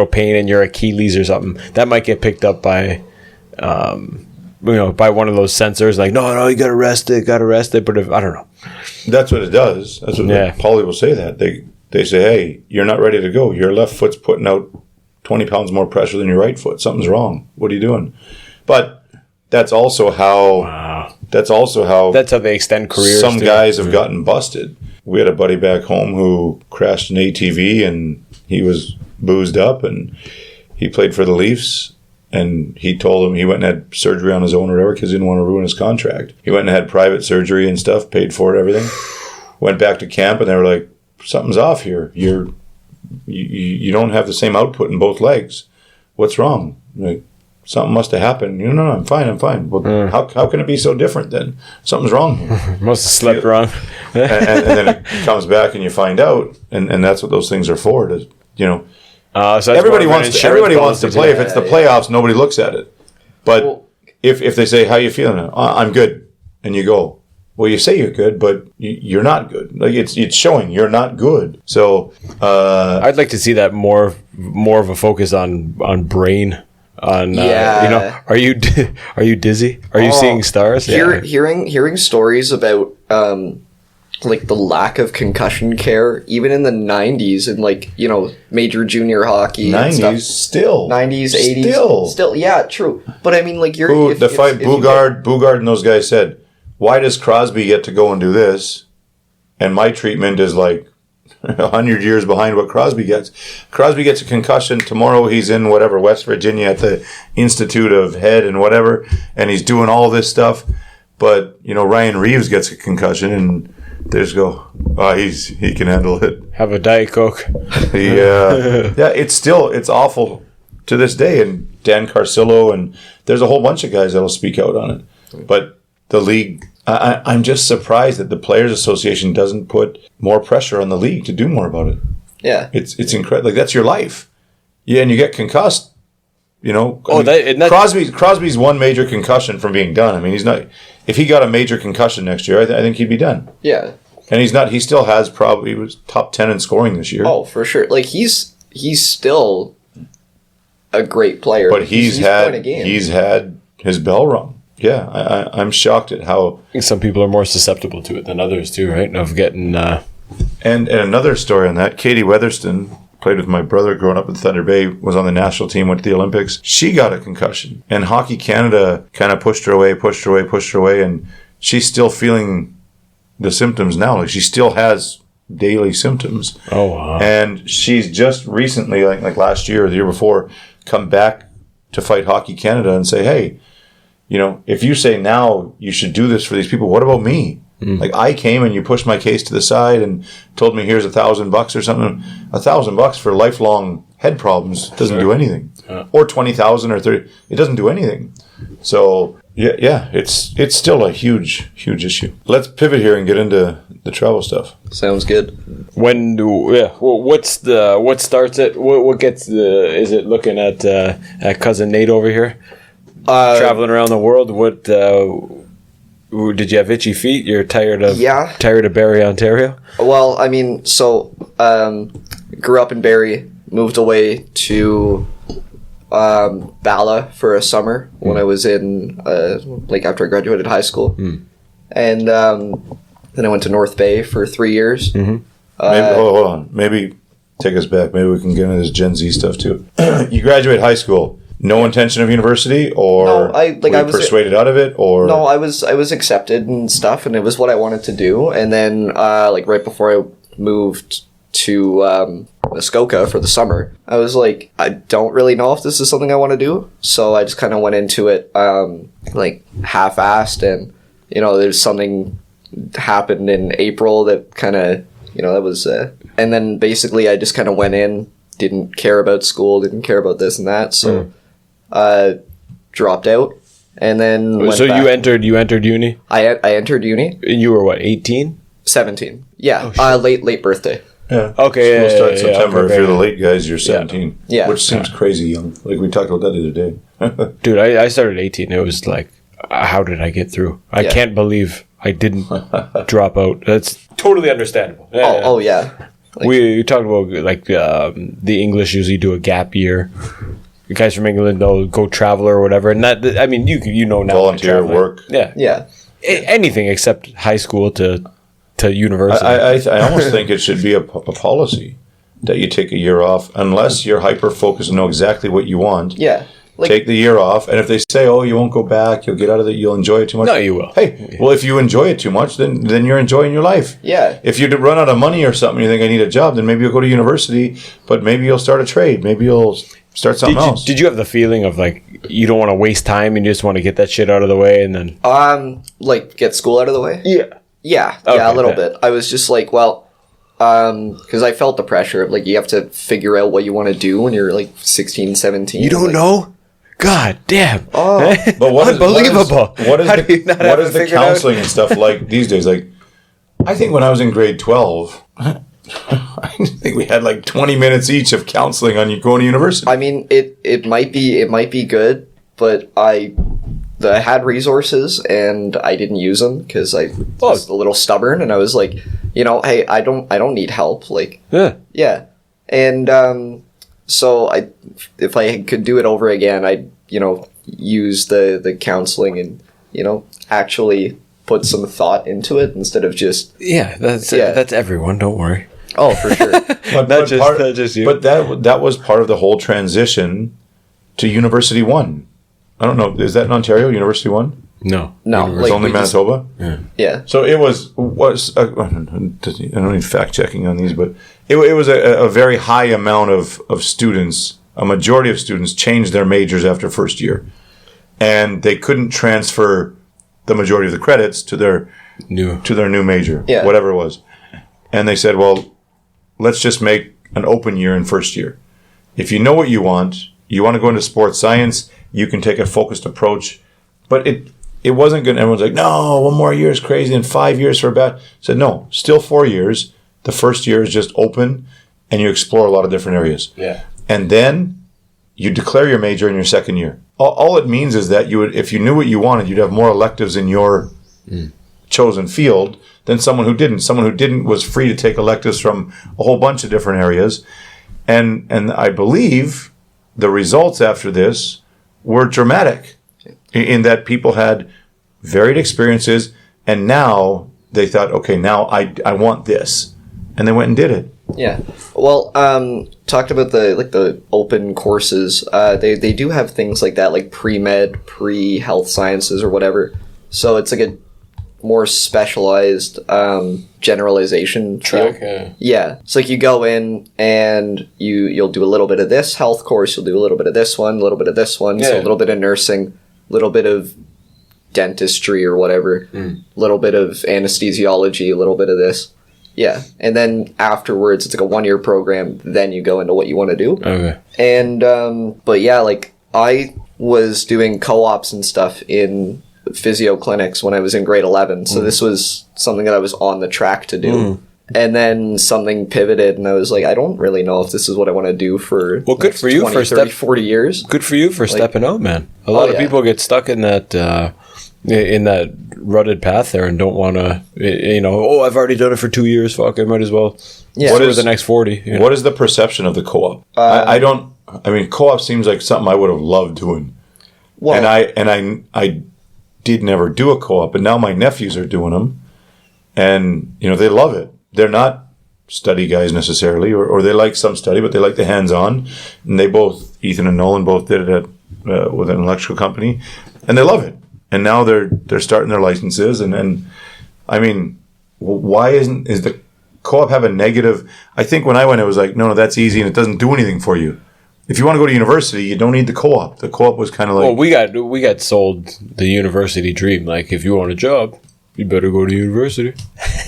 pain in your Achilles or something, that might get picked up by by one of those sensors. Like no, you gotta rest it. But if I don't know, That's what it does. That's what Paulie will say. That they say, hey, you're not ready to go. Your left foot's putting out 20 pounds more pressure than your right foot. Something's wrong. What are you doing? But that's also how that's also how they extend careers. Some guys have gotten busted. We had a buddy back home who crashed an ATV and he was boozed up and he played for the Leafs. And he told him he went and had surgery on his own or whatever because he didn't want to ruin his contract. He went and had private surgery and stuff, paid for it, everything. Went back to camp and they were like, something's off here. You don't have the same output in both legs. What's wrong? Like, something must have happened. No, I'm fine. Well, how can it be so different then? Something's wrong here. Must have slept wrong. and then it comes back and you find out, and that's what those things are for, so everybody wants to play. If it's the playoffs, nobody looks at it. But if they say, how you feeling? I'm good. And you go, well, you say you're good, but you're not good. Like it's showing you're not good. So I'd like to see that more of a focus on brain. Are you dizzy? Are you seeing stars? Hearing stories about like the lack of concussion care, even in the 90s and like, major junior hockey 90s still 90s 80s still yeah, true. But I mean, like, Bugard and those guys said, why does Crosby get to go and do this and my treatment is like 100 years behind what Crosby gets? Crosby gets a concussion tomorrow. He's in West Virginia at the Institute of Head and whatever, and he's doing all this stuff. But Ryan Reeves gets a concussion and they just go, he can handle it. Have a Diet Coke. Yeah, it's awful to this day. And Dan Carcillo, and there's a whole bunch of guys that'll speak out on it. But the league, I'm just surprised that the Players Association doesn't put more pressure on the league to do more about it. Yeah, it's incredible. Like, that's your life. Yeah, and you get concussed. Crosby's one major concussion from being done. I mean, he's not. If he got a major concussion next year, I think he'd be done. Yeah, and he's not. He still has he was top 10 in scoring this year. Oh, for sure. Like he's still a great player. But he's had his bell rung. Yeah, I'm shocked at how. I think some people are more susceptible to it than others too, right? Of getting. And another story on that, Katie Weatherston played with my brother growing up in Thunder Bay, was on the national team, went to the Olympics. She got a concussion. And Hockey Canada kind of pushed her away, and she's still feeling the symptoms now. Like, she still has daily symptoms. Oh, wow. And she's just recently, like last year or the year before, come back to fight Hockey Canada and say, hey, if you say now you should do this for these people, what about me? Like, I came and you pushed my case to the side and told me here's $1,000 or something. $1,000 for lifelong head problems doesn't do anything. Or 20,000 or 30, it doesn't do anything. So yeah, it's still a huge issue. Let's pivot here and get into the travel stuff. Sounds good. What starts it? What gets is it looking at cousin Nate over here traveling around the world? What? Did you have itchy feet? You're tired of Barrie, Ontario? Well, I mean, grew up in Barrie, moved away to Bala for a summer when I was in after I graduated high school, and then I went to North Bay for 3 years. Maybe, hold on, maybe take us back. Maybe we can get into this Gen Z stuff too. You graduate high school. No intention of university, or no, I was persuaded out of it, or no, I was accepted and stuff, and it was what I wanted to do. And then, right before I moved to Muskoka for the summer, I was like, I don't really know if this is something I want to do. So I just kind of went into it half-assed, and there's something happened in April that kind of that was, and then basically I just kind of went in, didn't care about school, didn't care about this and that, so. Dropped out, and then went so back. You entered uni. I entered uni. And you were what, 18? 17. Yeah, late birthday. Yeah. Okay. School starts September. If you're the late guys, you're 17. Yeah. Which seems crazy young. Like, we talked about that the other day. Dude, I started 18. It was like, how did I get through? I can't believe I didn't drop out. That's totally understandable. Oh yeah. We talked about the English usually do a gap year. The guys from England, they'll go travel or whatever, and that, I mean, you know now. Volunteer work. Yeah. Anything except high school to university. I almost think it should be a policy that you take a year off, unless you're hyper focused and know exactly what you want. Yeah. take the year off, and if they say, "Oh, you won't go back, you'll get out of it, you'll enjoy it too much," No, you will. Hey, well, if you enjoy it too much, then you're enjoying your life. Yeah. If you run out of money or something, you think I need a job, then maybe you'll go to university, but maybe you'll start a trade, maybe you'll start something else. Did you have the feeling of like you don't want to waste time and you just want to get that shit out of the way and then? Like get school out of the way? Yeah. Yeah, a little bit. I was just like, well, because I felt the pressure of like you have to figure out what you want to do when you're like 16, 17. You don't like, know? God damn! Oh, But Unbelievable! What is How do you not have it the figured out? counseling and stuff like these days? Like, I think when I was in grade 12, I think we had like 20 minutes each of counseling on you going to university. I mean, it might be good, but I had resources and I didn't use them because I was a little stubborn, and I was like, hey, I don't need help. Like, yeah, and so if I could do it over again, I'd use the counseling and actually put some thought into it instead of just that's everyone. Don't worry. Oh, for sure. But not just you. But that was part of the whole transition to University One. I don't know. Is that in Ontario, University One? No. It's like, only Manitoba? Yeah. So it was I don't need fact checking on these, but it was a very high amount of students, a majority of students changed their majors after first year. And they couldn't transfer the majority of the credits to their new major, whatever it was. And they said, well, let's just make an open year in first year. If you know what you want to go into sports science, you can take a focused approach. But it wasn't good. Everyone's like, no, 1 more year is crazy and 5 years for a bad. I said, no, still 4 years. The first year is just open and you explore a lot of different areas. Yeah. And then you declare your major in your second year. All it means is that if you knew what you wanted, you'd have more electives in your chosen field than someone who didn't. Someone who didn't was free to take electives from a whole bunch of different areas. And I believe the results after this were dramatic in that people had varied experiences, and now they thought, okay, now I want this. And they went and did it. Yeah. Well, talked about the open courses. They do have things like that, like pre-med, pre-health sciences or whatever. So it's like a more specialized generalization track. Yeah. It's like you go in and you'll do a little bit of this health course, you'll do a little bit of this one, a little bit of this one, so a little bit of nursing, a little bit of dentistry or whatever, a little bit of anesthesiology, a little bit of this. Yeah. And then afterwards, it's like a 1-year program. Then you go into what you want to do. Okay. And, but yeah, like I was doing co-ops and stuff in physio clinics when I was in grade 11. So this was something that I was on the track to do. And then something pivoted and I was like, I don't really know if this is what I want to do for good for you 20, for 30, 40 years. Good for you for stepping out, man. A lot of people get stuck in that rutted path there and don't want to, I've already done it for 2 years. Fuck, I might as well. Yeah. What is the next 40? What is the perception of the co-op? Co-op seems like something I would have loved doing. Well, and I did never do a co-op, but now my nephews are doing them, and they love it. They're not study guys necessarily, or they like some study, but they like the hands-on. And they both, Ethan and Nolan, both did it with an electrical company, and they love it. And now they're starting their licenses, and I mean, why is the co-op have a negative? I think when I went, it was like, no, that's easy, and it doesn't do anything for you. If you want to go to university, you don't need the co-op. The co-op was kind of like... Well, we got sold the university dream. Like, if you want a job, you better go to university.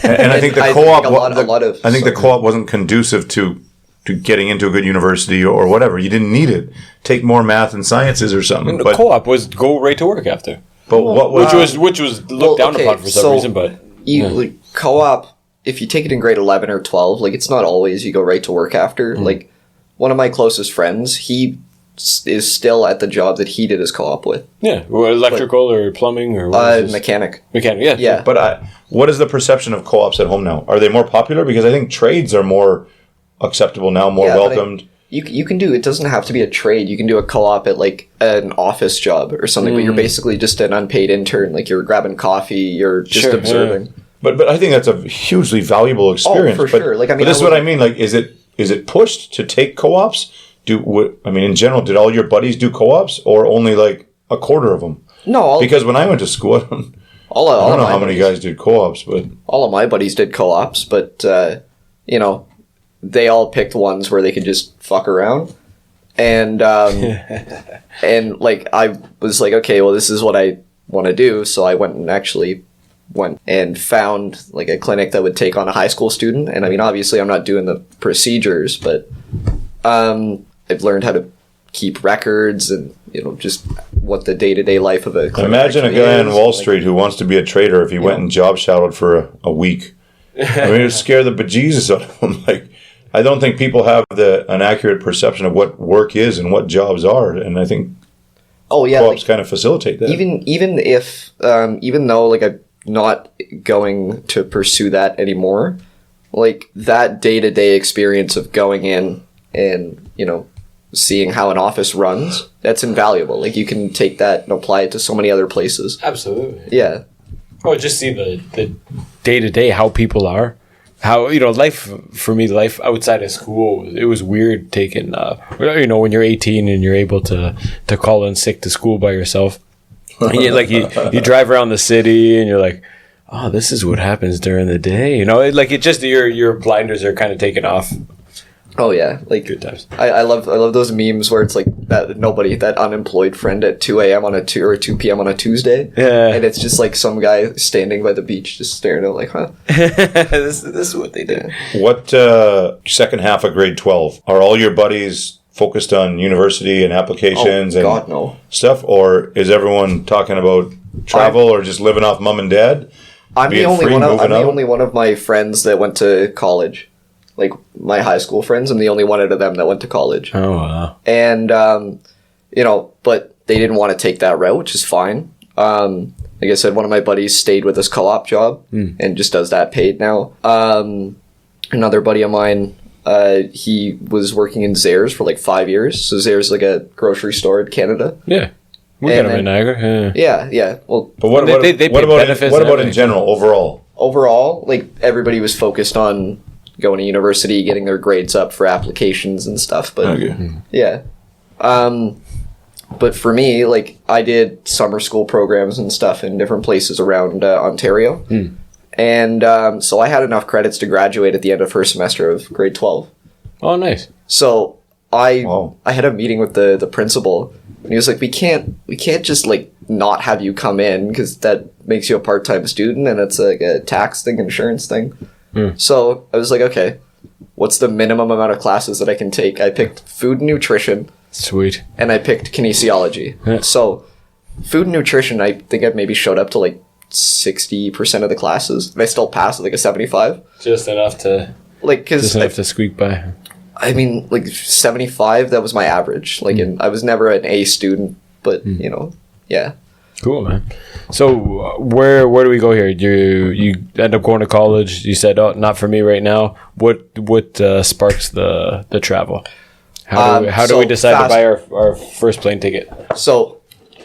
And I think the co-op... I think the co-op wasn't conducive to getting into a good university or whatever. You didn't need it. Take more math and sciences or something. The co-op was go right to work after. But what was... Which was looked down upon for some reason, but... Like, co-op, if you take it in grade 11 or 12, like, it's not always you go right to work after. Like... One of my closest friends, he is still at the job that he did his co-op with. Yeah, electrical or plumbing or mechanic. Mechanic, yeah. But what is the perception of co-ops at home now? Are they more popular? Because I think trades are more acceptable now, more welcomed. You can do, it doesn't have to be a trade. You can do a co-op at like an office job or something, but you're basically just an unpaid intern. Like you're grabbing coffee, you're just observing. Yeah. But I think that's a hugely valuable experience. Oh, for sure. Like, I mean, but this is what I mean. Like, is it pushed to take co-ops? in general, did all your buddies do co-ops or only like a quarter of them? No, because when I went to school, I don't know how many guys did co-ops, but all of my buddies did co-ops, but they all picked ones where they could just fuck around. And and like I was like, okay, well, this is what I want to do. So I went and found like a clinic that would take on a high school student. And I mean, obviously, I'm not doing the procedures, but I've learned how to keep records and just what the day-to-day life of a clinic. Imagine a guy on Wall Street who wants to be a trader if he went and job shadowed for a week. I mean, it would scare the bejesus out of him. Like, I don't think people have an accurate perception of what work is and what jobs are, and I think co-ops kind of facilitate that. Even though like I'm not going to pursue that anymore, like that day-to-day experience of going in and seeing how an office runs, that's invaluable. Like, you can take that and apply it to so many other places. Absolutely. Yeah. Oh, just see the day-to-day, how people are. How, life outside of school, it was weird taking, when you're 18 and you're able to call in sick to school by yourself. And you drive around the city and you're like, oh, this is what happens during the day. Your blinders are kind of taken off. Oh yeah, like good times. I love those memes where it's like that unemployed friend at 2 a.m. on a 2 p.m. on a Tuesday. Yeah, and it's just like some guy standing by the beach just staring at like, huh? this is what they do. What second half of grade 12 are all your buddies focused on university and applications and stuff, or is everyone talking about travel or just living off mom and dad? I'm the only one of my friends that went to college. Like, my high school friends, I'm the only one out of them that went to college. Oh, wow. And, but they didn't want to take that route, which is fine. Like I said, one of my buddies stayed with his co-op job and just does that paid now. Another buddy of mine, he was working in Zehrs for like 5 years. So Zehrs is like a grocery store in Canada. Yeah. We got them in Niagara. Yeah. Well, but what about in general, overall? Overall, like, everybody was focused on going to university, getting their grades up for applications and stuff. But yeah. But for me, like, I did summer school programs and stuff in different places around Ontario. And so I had enough credits to graduate at the end of first semester of grade 12. Oh, nice. So I had a meeting with the principal, and he was like, we can't just like not have you come in because that makes you a part-time student and it's like a tax thing, insurance thing. So I was like, okay, what's the minimum amount of classes that I can take? I picked food and nutrition. Sweet. And I picked kinesiology. Yeah. So food and nutrition, I think I maybe showed up to like 60% of the classes. And I still passed with like a 75. Just enough to... to squeak by. I mean, like 75, that was my average. Like, I was never an A student, but, yeah. Cool, man. So where do we go here? You end up going to college. You said, "Oh, not for me right now." What sparks the travel? How do we decide to buy our first plane ticket? So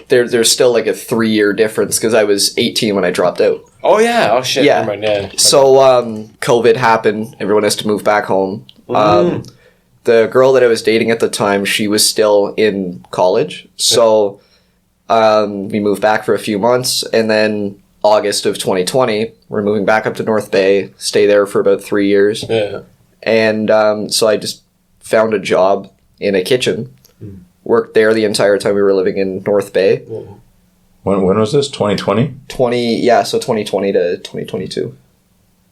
there's still like a 3-year difference because I was 18 when I dropped out. Oh yeah. Oh shit. Yeah. Never mind. Yeah. So COVID happened. Everyone has to move back home. The girl that I was dating at the time, she was still in college. So. We moved back for a few months, and then August of 2020, we're moving back up to North Bay, stay there for about 3 years. Yeah. And so I just found a job in a kitchen, worked there the entire time we were living in North Bay. When was this, 2020? 2020 to 2022.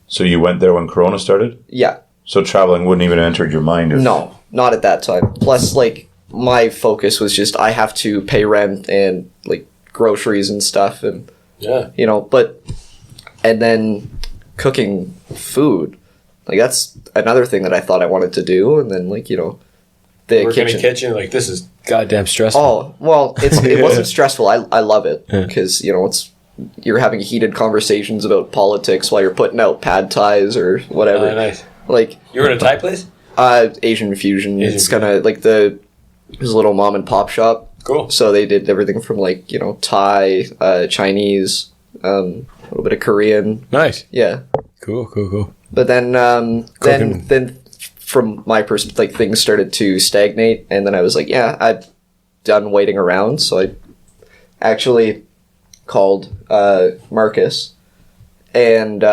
So you went there when Corona started? Yeah. So traveling wouldn't even enter your mind? No, not at that time. Plus, like, my focus was just I have to pay rent and like groceries and stuff and and then cooking food, like that's another thing that I thought I wanted to do. And then like the working in a kitchen, like this is goddamn stressful. Oh well, it wasn't stressful. I love it because you're having heated conversations about politics while you're putting out pad thais or whatever. Nice. Like you were in a Thai place? Asian fusion. It's kind of like it was a little mom and pop shop. Cool. So they did everything from like, Thai, Chinese, a little bit of Korean. Nice. Yeah. Cool. But then from my perspective, like things started to stagnate, and then I was like, yeah, I'm done waiting around. So I actually called Marcus, and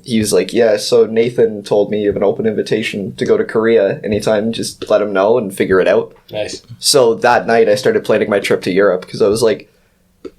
he was like, yeah, so Nathan told me you have an open invitation to go to Korea anytime, just let him know and figure it out. Nice. So that night I started planning my trip to Europe, because I was like,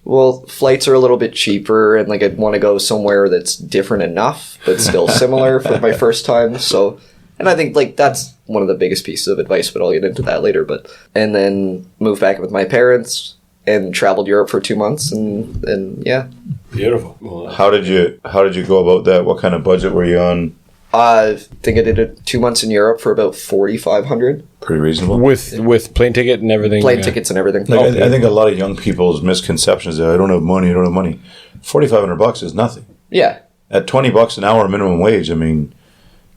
well, flights are a little bit cheaper, and like I'd want to go somewhere that's different enough but still similar for my first time. So, and I think like that's one of the biggest pieces of advice, but I'll get into that later. But and then moved back with my parents and traveled Europe for 2 months, and yeah. Beautiful. Well, How did you go about that? What kind of budget were you on? I think I did 2 months in Europe for about $4,500. Pretty reasonable. with plane ticket and everything. Plane tickets and everything. Like, I think a lot of young people's misconceptions are, I don't have money. $4,500 is nothing. Yeah. At $20 an hour minimum wage, I mean,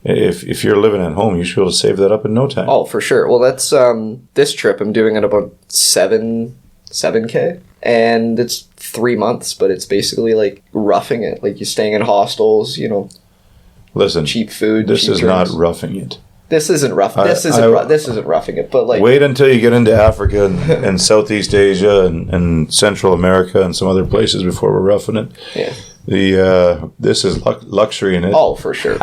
if you're living at home, you should be able to save that up in no time. Oh, for sure. Well, that's this trip I'm doing at about 7K, and it's 3 months, but it's basically like roughing it. Like you're staying in hostels, Listen, cheap food. This cheap is drinks. not roughing it. This isn't rough. This isn't roughing it. But like, wait until you get into Africa and Southeast Asia and Central America and some other places before we're roughing it. Yeah. This is luxury in it. Oh, for sure.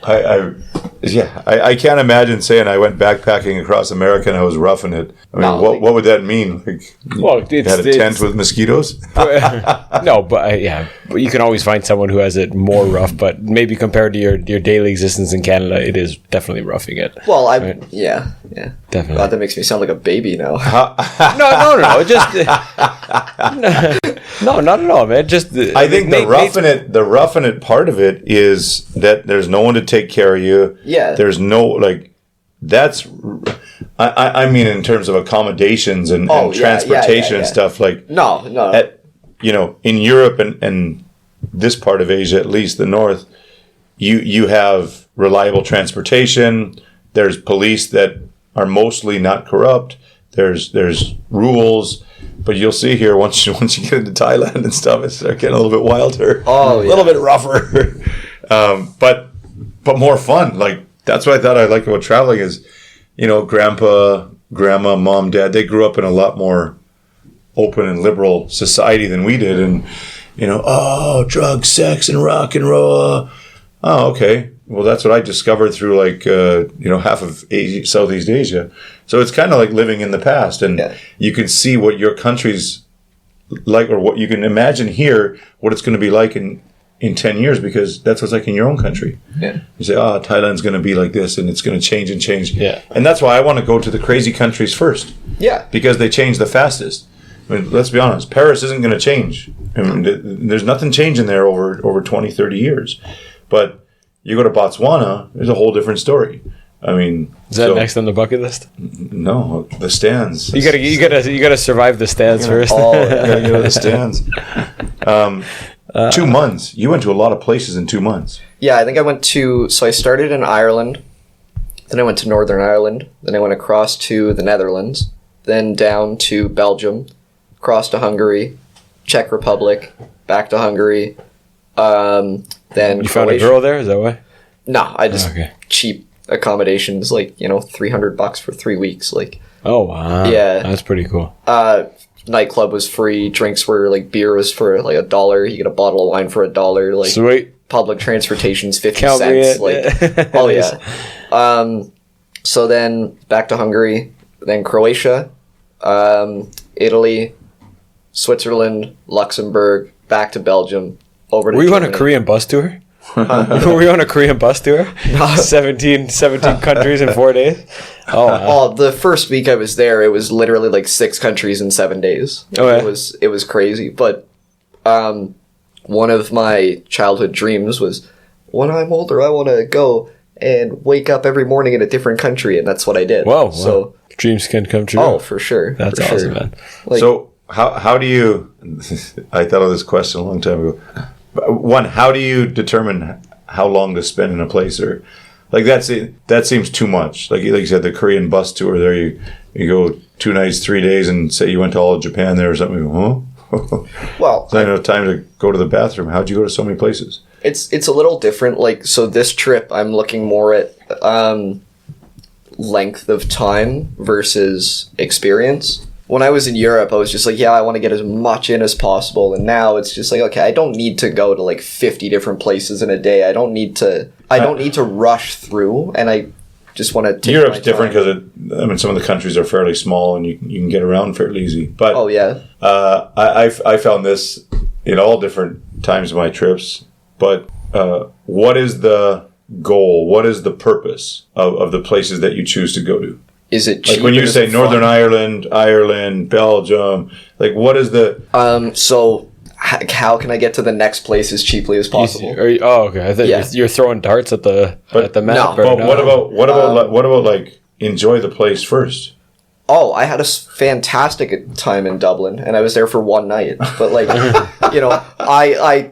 I can't imagine saying I went backpacking across America and I was roughing it. I mean, what would that mean? Like, you had a tent with mosquitoes? No, but but you can always find someone who has it more rough. But maybe compared to your daily existence in Canada, it is definitely roughing it. Well, right? yeah, Definitely. God, that makes me sound like a baby now. No. Just no, not at all, man. Just I think the roughing it part of it is that there's no one to take care of you. Yeah. There's no that's. I mean, in terms of accommodations and transportation and stuff, like no. In Europe and this part of Asia, at least the north, you have reliable transportation. There's police that are mostly not corrupt. There's rules. But you'll see here once you get into Thailand and stuff, it's getting a little bit wilder, a little bit rougher, but more fun. Like that's what I thought I liked about traveling is, grandpa, grandma, mom, dad, they grew up in a lot more open and liberal society than we did, and drugs, sex, and rock and roll. Oh, okay. Well, that's what I discovered through half of Asia, Southeast Asia. So it's kind of like living in the past, and you can see what your country's like, or what you can imagine here, what it's going to be like in 10 years, because that's what's like in your own country. Yeah. You say, Thailand's going to be like this, and it's going to change and change. Yeah. And that's why I want to go to the crazy countries first. Yeah. Because they change the fastest. I mean, let's be honest, Paris isn't going to change. I mean, there's nothing changing there over 20, 30 years. But you go to Botswana, there's a whole different story. I mean, is that next on the bucket list? No, the stands. You gotta survive the stands first. You gotta go to the stands. 2 months. You went to a lot of places in 2 months. Yeah, I think I started in Ireland, then I went to Northern Ireland, then I went across to the Netherlands, then down to Belgium, across to Hungary, Czech Republic, back to Hungary, then you Croatia. found a girl there? Is that why? No, I just cheap accommodations, $300 for 3 weeks, Oh wow! Yeah, that's pretty cool. Nightclub was free. Drinks were beer was for $1. You get a bottle of wine for $1. Sweet. Public transportation's 50 Count cents. Oh nice. Yeah. So then back to Hungary, then Croatia, Italy, Switzerland, Luxembourg, back to Belgium, over to Were you Germany. on a Korean bus tour? Were you on a Korean bus tour? 17 countries in 4 days? Oh, wow. Oh, the first week I was there, it was literally 6 countries in 7 days. Oh, yeah. It was crazy. But one of my childhood dreams was, when I'm older, I want to go and wake up every morning in a different country, and that's what I did. Whoa! So dreams can come true. Oh, for sure. That's for awesome, sure. man. So how do you? I thought of this question a long time ago. One, how do you determine how long to spend in a place, or that seems too much. Like you said, the Korean bus tour. There you go 2 nights, 3 days, and say you went to all of Japan there or something. Huh? Well, I don't have time to go to the bathroom. How'd you go to so many places? It's a little different. Like, so this trip, I'm looking more at length of time versus experience. When I was in Europe, I was just like, yeah, I want to get as much in as possible. And now it's just like, okay, I don't need to go to like 50 different places in a day. I don't need to rush through, and I just want to take Europe's my time. different because some of the countries are fairly small and you can get around fairly easy. But oh yeah, I found this in all different times of my trips. But what is the goal? What is the purpose of the places that you choose to go to? Is it cheap? Like when you say Northern Ireland, Belgium, like what is the... So how can I get to the next place as cheaply as possible? Okay. I thought you're throwing darts at the map. No, but what about like enjoy the place first? Oh, I had a fantastic time in Dublin, and I was there for one night. But like, I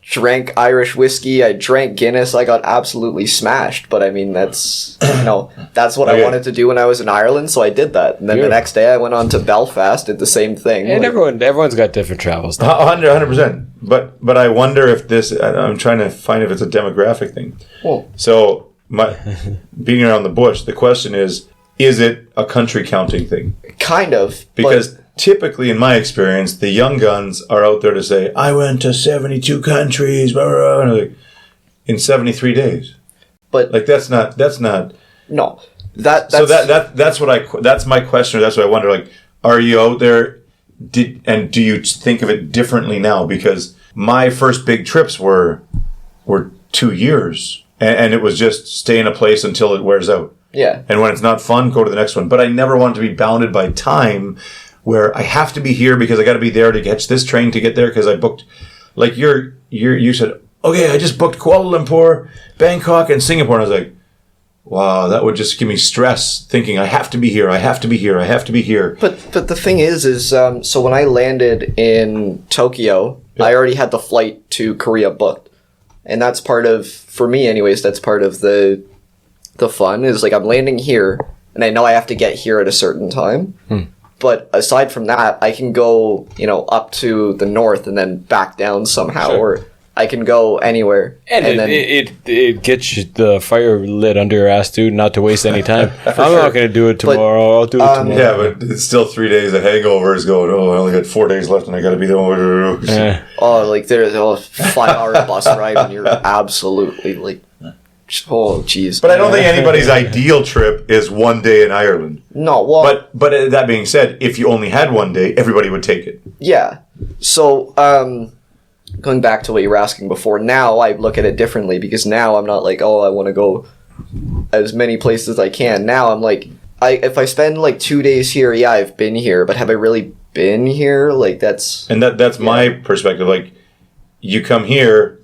drank Irish whiskey, I drank Guinness, I got absolutely smashed. But I mean, that's that's what I wanted to do when I was in Ireland, so I did that. And then the next day I went on to Belfast, did the same thing. And everyone's got different travels. 100%. But I wonder if this, I'm trying to find if it's a demographic thing. Well, so being around the bush, the question is it a country counting thing? Kind of. Because typically, in my experience, the young guns are out there to say, I went to 72 countries, blah, blah, blah, in 73 days. But like that's not no. That's my question, or that's what I wonder, like, are you out there and do you think of it differently now? Because my first big trips were 2 years and it was just stay in a place until it wears out. Yeah. And when it's not fun, go to the next one. But I never wanted to be bounded by time where I have to be here because I got to be there to catch this train to get there because I booked, like you said, okay, I just booked Kuala Lumpur, Bangkok, and Singapore. And I was like, wow, that would just give me stress thinking I have to be here, I have to be here, I have to be here. But the thing is so when I landed in Tokyo, I already had the flight to Korea booked. And that's part of, for me anyways, that's part of the fun is like I'm landing here and I know I have to get here at a certain time. But aside from that, I can go, up to the north and then back down somehow, or I can go anywhere. And then it gets you the fire lit under your ass too, not to waste any time. I'm not going to do it tomorrow. I'll do it tomorrow. Yeah, but it's still 3 days of hangovers going, I only got 4 days left and I got to be there. Oh, like there's a 5-hour bus ride and you're absolutely like... Oh, jeez. But I don't think anybody's ideal trip is 1 day in Ireland. No, well... But that being said, if you only had 1 day, everybody would take it. Yeah. So, going back to what you were asking before, now I look at it differently because now I'm not like, I want to go as many places as I can. Now I'm like, if I spend like 2 days here, I've been here, but have I really been here? Like, that's... And that's my perspective. Like, you come here...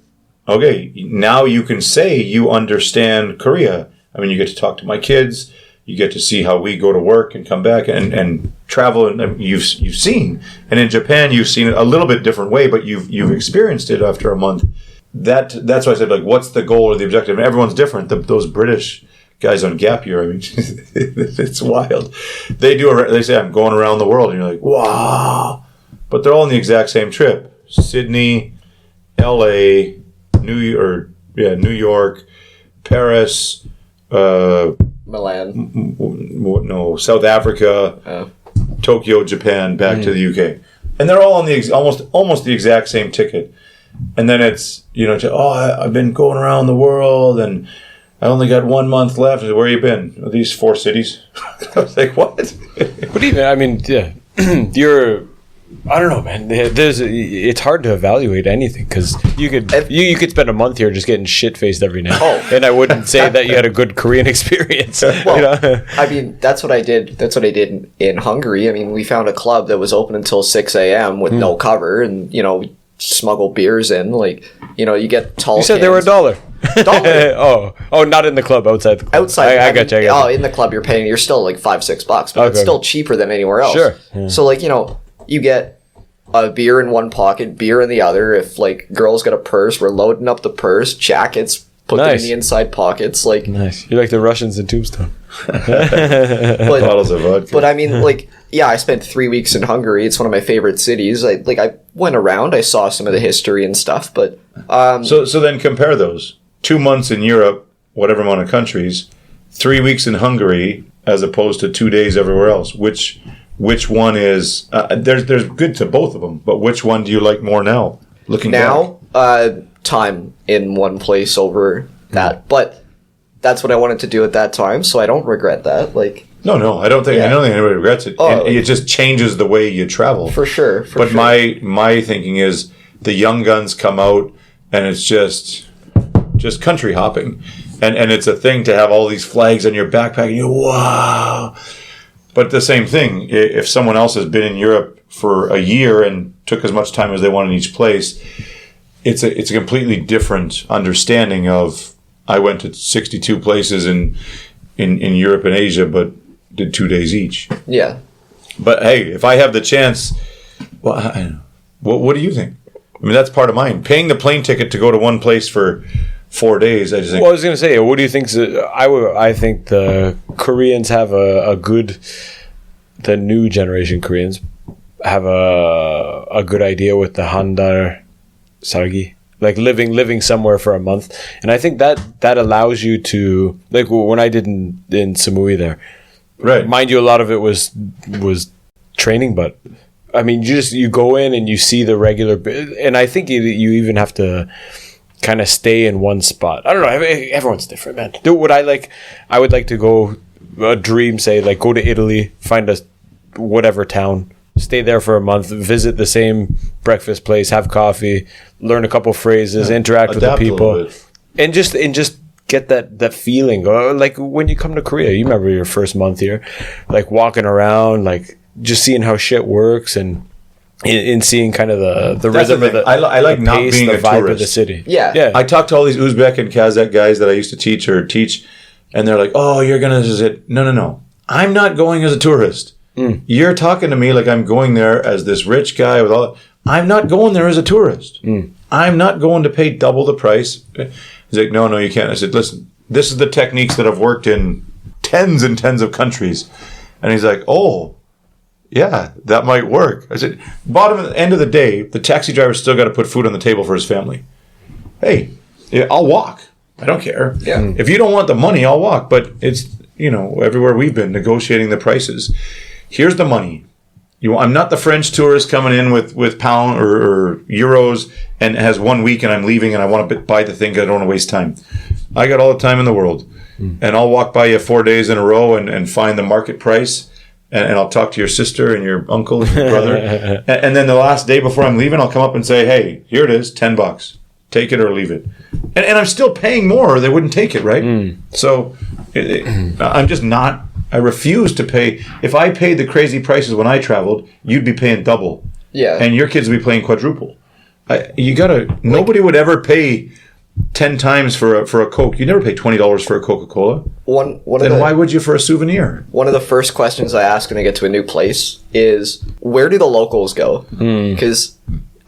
Okay, now you can say you understand Korea. I mean, you get to talk to my kids. You get to see how we go to work and come back and travel. And you've seen. And in Japan, you've seen it a little bit different way, but you've experienced it after a month. That's why I said, like, what's the goal or the objective? And everyone's different. Those British guys on Gap Year, I mean, it's wild. They say, I'm going around the world. And you're like, wow. But they're all on the exact same trip. Sydney, LA... New York, Paris, Milan, South Africa, Tokyo, Japan, back to the UK, and they're all on the almost the exact same ticket. And then it's I've been going around the world and I only got 1 month left. Where you been? These 4 cities. I was like, what? But even I don't know, man. It's hard to evaluate anything because you could spend a month here just getting shit faced every night, and I wouldn't say that you had a good Korean experience. Well, I mean, that's what I did. That's what I did in Hungary. I mean, we found a club that was open until 6 a.m. with no cover, and we smuggle beers in. Like, you get tall. You said cans. they were $1. oh, not in the club, outside the club. Outside, I got you. Oh, in the club, you're still like $5-6, but it's still cheaper than anywhere else. Sure. Yeah. So like you get a beer in one pocket, beer in the other. If like girls got a purse, we're loading up the purse, jackets, put them in the inside pockets. Like nice. You're like the Russians in Tombstone. Bottles of vodka. But I mean, like yeah, I spent 3 weeks in Hungary. It's one of my favorite cities. I went around, I saw some of the history and stuff, but So then compare those 2 months in Europe, whatever amount of countries, 3 weeks in Hungary, as opposed to 2 days everywhere else. Which one is there's good to both of them, but which one do you like more now? Looking back? Time in one place over that, but that's what I wanted to do at that time, so I don't regret that. Like, no, I don't think anybody regrets it. Oh, it just changes the way you travel for sure. But my thinking is the young guns come out and it's just country hopping, and it's a thing to have all these flags on your backpack. And you go, wow. But the same thing, if someone else has been in Europe for a year and took as much time as they want in each place, it's a completely different understanding of, I went to 62 places in Europe and Asia, but did 2 days each. Yeah. But hey, if I have the chance, well, what do you think? I mean, that's part of mine. Paying the plane ticket to go to one place for 4 days, I just think... Well, I was going to say, what do you think? I think the Koreans have a good... The new generation Koreans have a good idea with the handar sargi, like living somewhere for a month. And I think that allows you to... Like when I did in Samui there, right? Mind you, a lot of it was training, but... I mean, you go in and you see the regular... And I think you even have to... kind of stay in one spot. I don't know. Everyone's different, man. Do what I like. I would like to go a dream. Say like go to Italy, find a whatever town, stay there for a month, visit the same breakfast place, have coffee, learn a couple phrases, interact with the people, and just get that feeling. Like when you come to Korea, you remember your first month here, like walking around, like just seeing how shit works and. In seeing kind of the rhythm of the I like not pace, being the a vibe tourist of the city. Yeah. I talk to all these Uzbek and Kazakh guys that I used to teach, and they're like, "Oh, you're gonna visit?" No. I'm not going as a tourist. You're talking to me like I'm going there as this rich guy with all. I'm not going there as a tourist. I'm not going to pay double the price. He's like, "No, you can't." I said, "Listen, this is the techniques that have worked in tens and tens of countries," and he's like, "Oh." Yeah, that might work. I said, end of the day, the taxi driver's still got to put food on the table for his family. Hey, I'll walk. I don't care. Yeah. If you don't want the money, I'll walk. But it's, everywhere we've been negotiating the prices. Here's the money. I'm not the French tourist coming in with pound or euros and has 1 week and I'm leaving and I want to buy the thing because I don't want to waste time. I got all the time in the world. And I'll walk by you 4 days in a row and find the market price. And I'll talk to your sister and your uncle and your brother. And then the last day before I'm leaving, I'll come up and say, hey, here it is, $10. Take it or leave it. And I'm still paying more or they wouldn't take it, right? So I'm just not, I refuse to pay. If I paid the crazy prices when I traveled, you'd be paying double. Yeah. And your kids would be paying quadruple. Nobody would ever pay 10 times for a Coke. You never pay $20 for a Coca-Cola. Why would you for a souvenir? One of the first questions I ask when I get to a new place is, where do the locals go? Because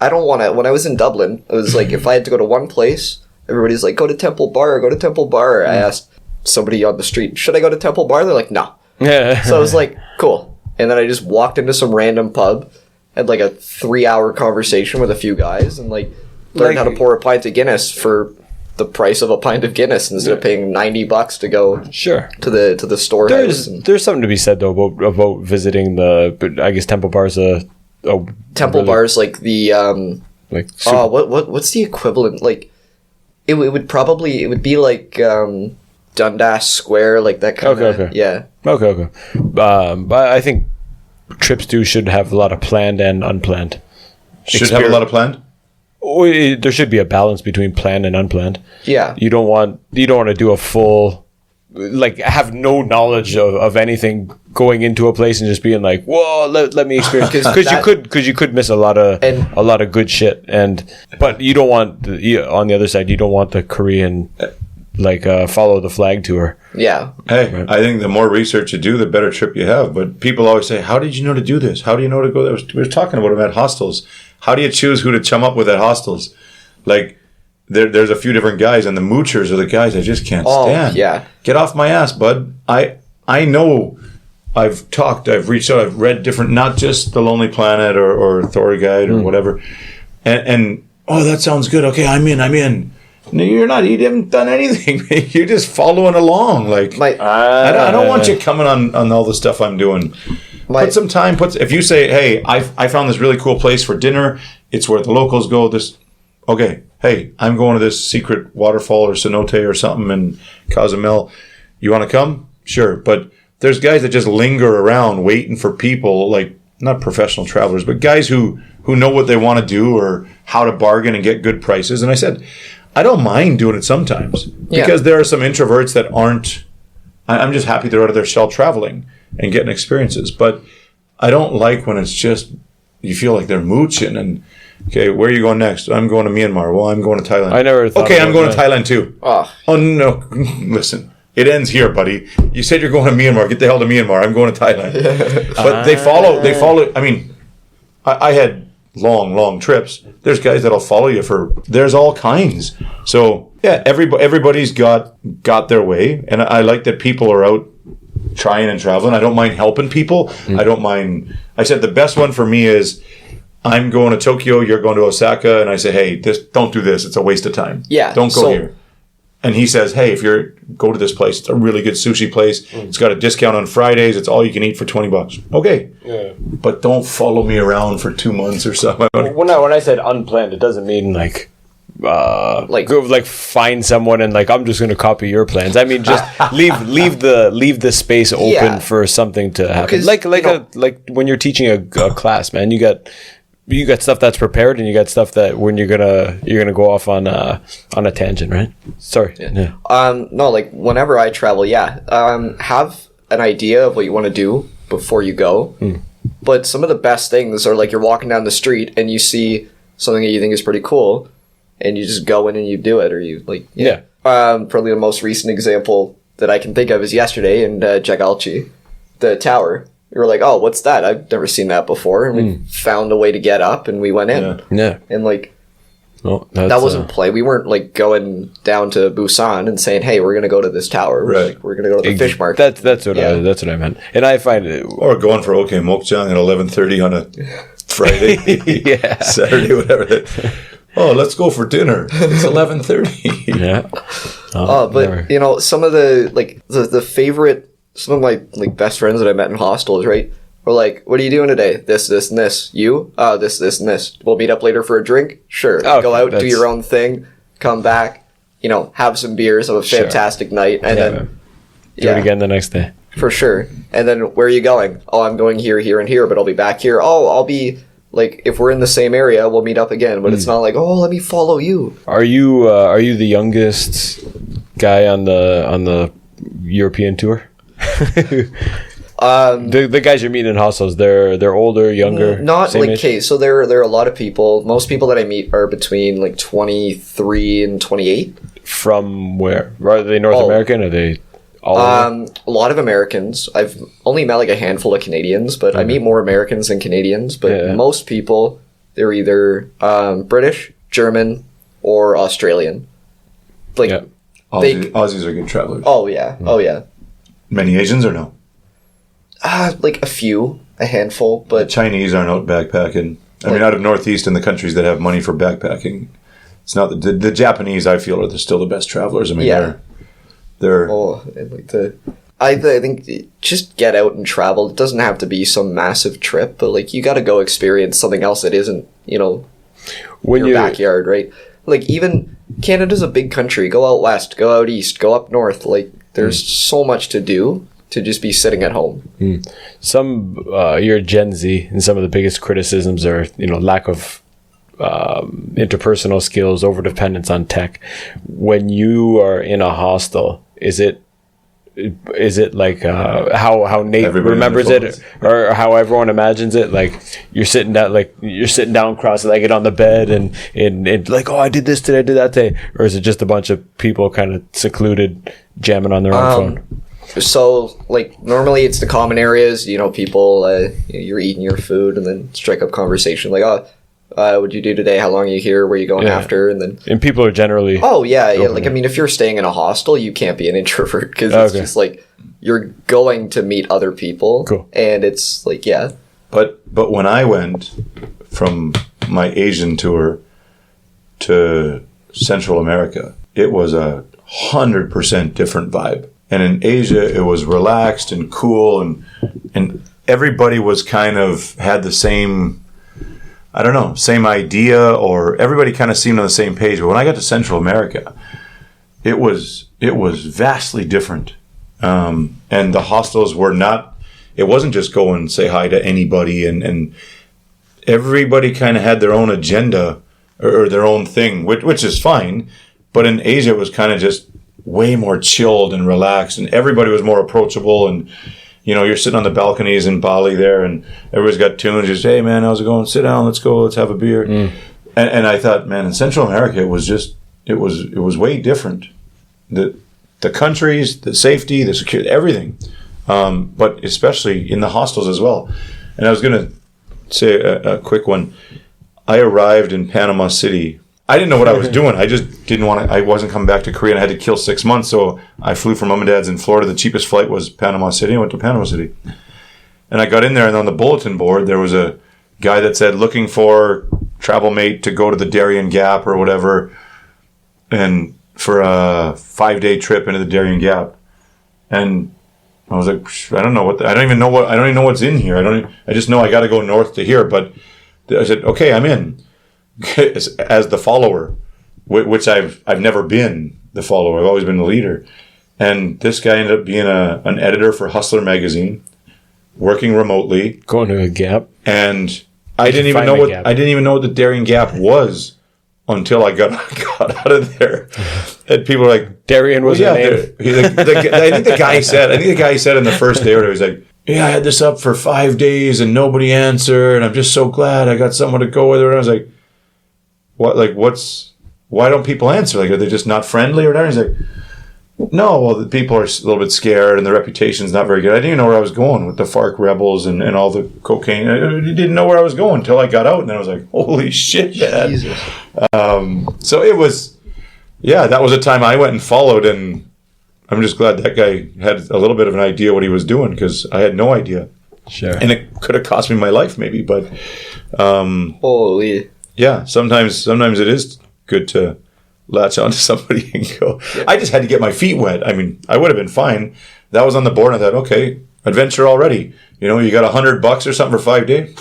I don't want to... When I was in Dublin, it was like, if I had to go to one place, everybody's like, go to Temple Bar, go to Temple Bar. I asked somebody on the street, should I go to Temple Bar? They're like, no. So I was like, cool. And then I just walked into some random pub, had like a 3-hour conversation with a few guys, and like learned how to pour a pint of Guinness for the price of a pint of Guinness instead of paying $90 to go to the storehouse. There's something to be said though about visiting I guess Temple Bar's Temple Bar's like the what's the equivalent? Like it would be like Dundas Square, like that kind of yeah. Okay. But I think trips should have a lot of planned and unplanned. Have a lot of planned? There should be a balance between planned and unplanned. Yeah. You don't want to do a full, like, have no knowledge of anything going into a place and just being like, whoa, let me experience, because you could miss a lot of good shit. But you don't want on the other side, you don't want the Korean follow the flag tour. Yeah. Hey, right. I think the more research you do, the better trip you have. But people always say, how did you know to do this? How do you know to go there? We were talking about them at hostels. How do you choose who to chum up with at hostels? Like, there's a few different guys, and the moochers are the guys I just can't stand. Yeah. Get off my ass, bud. I know I've talked, I've reached out, I've read different, not just The Lonely Planet or Thor Guide or whatever. And oh, that sounds good. Okay, I'm in. No, you're not. You haven't done anything. You're just following along. Like, I don't want you coming on all the stuff I'm doing. Put some time. If you say, hey, I found this really cool place for dinner. It's where the locals go. Okay, hey, I'm going to this secret waterfall or cenote or something in Cozumel. You want to come? Sure. But there's guys that just linger around waiting for people, like not professional travelers, but guys who know what they want to do or how to bargain and get good prices. And I said, I don't mind doing it sometimes because there are some introverts that aren't. I'm just happy they're out of their shell traveling and getting experiences. But I don't like when it's just you feel like they're mooching and. Okay, where are you going next? I'm going to Myanmar. Well, I'm going to Thailand. I never thought. Okay, I'm going to Thailand too. Oh no! Listen, it ends here, buddy. You said you're going to Myanmar. Get the hell to Myanmar. I'm going to Thailand. But they follow. I mean, I had long trips. There's guys that'll follow you for. There's all kinds. So yeah, everybody's got their way, and I like that people are out trying and traveling. I don't mind helping people. I don't mind. I said the best one for me is. I'm going to Tokyo, you're going to Osaka, and I say, hey, don't do this. It's a waste of time. Yeah. Don't go here. And he says, hey, go to this place. It's a really good sushi place. It's got a discount on Fridays. It's all you can eat for $20. Okay. Yeah. But don't follow me around for 2 months or something. When I said unplanned, it doesn't mean go find someone and I'm just going to copy your plans. I mean, just leave the space open for something to happen. Like when you're teaching a class, man, you got stuff that's prepared, and you got stuff that when you're gonna go off on a tangent, right? Sorry. Yeah. No, whenever I travel, have an idea of what you want to do before you go. But some of the best things are you're walking down the street and you see something that you think is pretty cool, and you just go in and you do it, or you probably the most recent example that I can think of is yesterday in Jagalchi, the tower. We were like, oh, what's that? I've never seen that before. And we found a way to get up, and we went in. Yeah. And, that wasn't play. We weren't, going down to Busan and saying, hey, we're going to go to this tower. Right. We're going to go to the fish market. That's what I meant. And I find it... Or going for Mokjang at 11:30 on a Friday. Saturday, whatever. Oh, let's go for dinner. It's 11:30. Yeah. But, some of the favorite... Some of my best friends that I met in hostels, right, were like, what are you doing today? This, and this. You? This, and this. We'll meet up later for a drink? Sure. Okay, go out, do your own thing, come back, have some beers, have a fantastic night, and then... Do it again the next day. For sure. And then, where are you going? Oh, I'm going here, and here, but I'll be back here. Oh, I'll be... if we're in the same area, we'll meet up again, but it's not oh, let me follow you. Are you the youngest guy on the European tour? The guys you're meeting in hostels, they're older, younger, not same age? Okay, so there are a lot of people. Most people that I meet are between 23 and 28. From where? Are they North American? Are they all a lot of Americans. I've only met a handful of Canadians, but I meet more Americans than Canadians. But most people, they're either British, German, or Australian. Aussies are good travelers. Oh yeah. Oh yeah. Many Asians or no? A handful, but Chinese aren't out backpacking. I mean, out of Northeast and the countries that have money for backpacking, it's not the Japanese. I feel are still the best travelers. I mean, they're. Oh, I think just get out and travel. It doesn't have to be some massive trip, but you got to go experience something else that isn't your backyard, right? Even Canada's a big country. Go out west, go out east, go up north. There's so much to do to just be sitting at home. You're Gen Z, and some of the biggest criticisms are, lack of interpersonal skills, overdependence on tech. When you are in a hostel, is it how Nate Everybody remembers it, or how everyone imagines it? You're sitting down cross-legged on the bed, and oh, I did this today, I did that today, or is it just a bunch of people kind of secluded, jamming on their own phone? So, normally it's the common areas. People, you're eating your food, and then strike up conversation. What'd you do today? How long are you here? Where are you going after? And people are generally... Oh, yeah. I mean, if you're staying in a hostel, you can't be an introvert because it's just you're going to meet other people. Cool. And it's like, yeah. But when I went from my Asian tour to Central America, it was 100% different vibe. And in Asia, it was relaxed and cool, and everybody was kind of had the same, I don't know, same idea, or everybody kind of seemed on the same page. But when I got to Central America, it was vastly different. And the hostels were not, it wasn't just go and say hi to anybody, and everybody kind of had their own agenda or their own thing, which is fine. But in Asia, it was kind of just way more chilled and relaxed, and everybody was more approachable. And you're sitting on the balconies in Bali there, and everybody's got tunes. Just, hey man, how's it going? Sit down, let's go, let's have a beer. And I thought, man, in Central America, it was way different. The countries, the safety, the security, everything, but especially in the hostels as well. And I was going to say a quick one. I arrived in Panama City. I didn't know what I was doing. I just didn't want to. I wasn't coming back to Korea, and I had to kill 6 months. So I flew from Mom and Dad's in Florida. The cheapest flight was Panama City. I went to Panama City. And I got in there, and on the bulletin board, there was a guy that said, looking for travel mate to go to the Darien Gap or whatever, and for a 5-day trip into the Darien Gap. And I was like, I don't know I don't even know what's in here. I just know I got to go north to here. But I said, okay, I'm in. As the follower, which I've never been the follower. I've always been the leader. And this guy ended up being an editor for Hustler magazine, working remotely, Going to a Gap. and I didn't even know what the Darien Gap was until I got out of there. And people were like, Darien was yeah, a name. I think the guy said in the first day or two, he was like, yeah, I had this up for 5 days and nobody answered, and I'm just so glad I got someone to go with it. And I was like, why don't people answer? Like, are they just not friendly or whatever? He's like, no, well, the people are a little bit scared and the reputation's not very good. I didn't even know where I was going with the FARC rebels and all the cocaine. I didn't know where I was going until I got out, and then I was like, holy shit, man. Jesus. So it was, yeah, that was a time I went and followed, and I'm just glad that guy had a little bit of an idea what he was doing, because I had no idea. Sure. And it could have cost me my life maybe, but Holy. yeah, sometimes it is good to latch onto somebody and go. Yeah. I just had to get my feet wet. I mean, I would have been fine. That was on the board, and I thought, okay, adventure already. You got $100 or something for 5 days?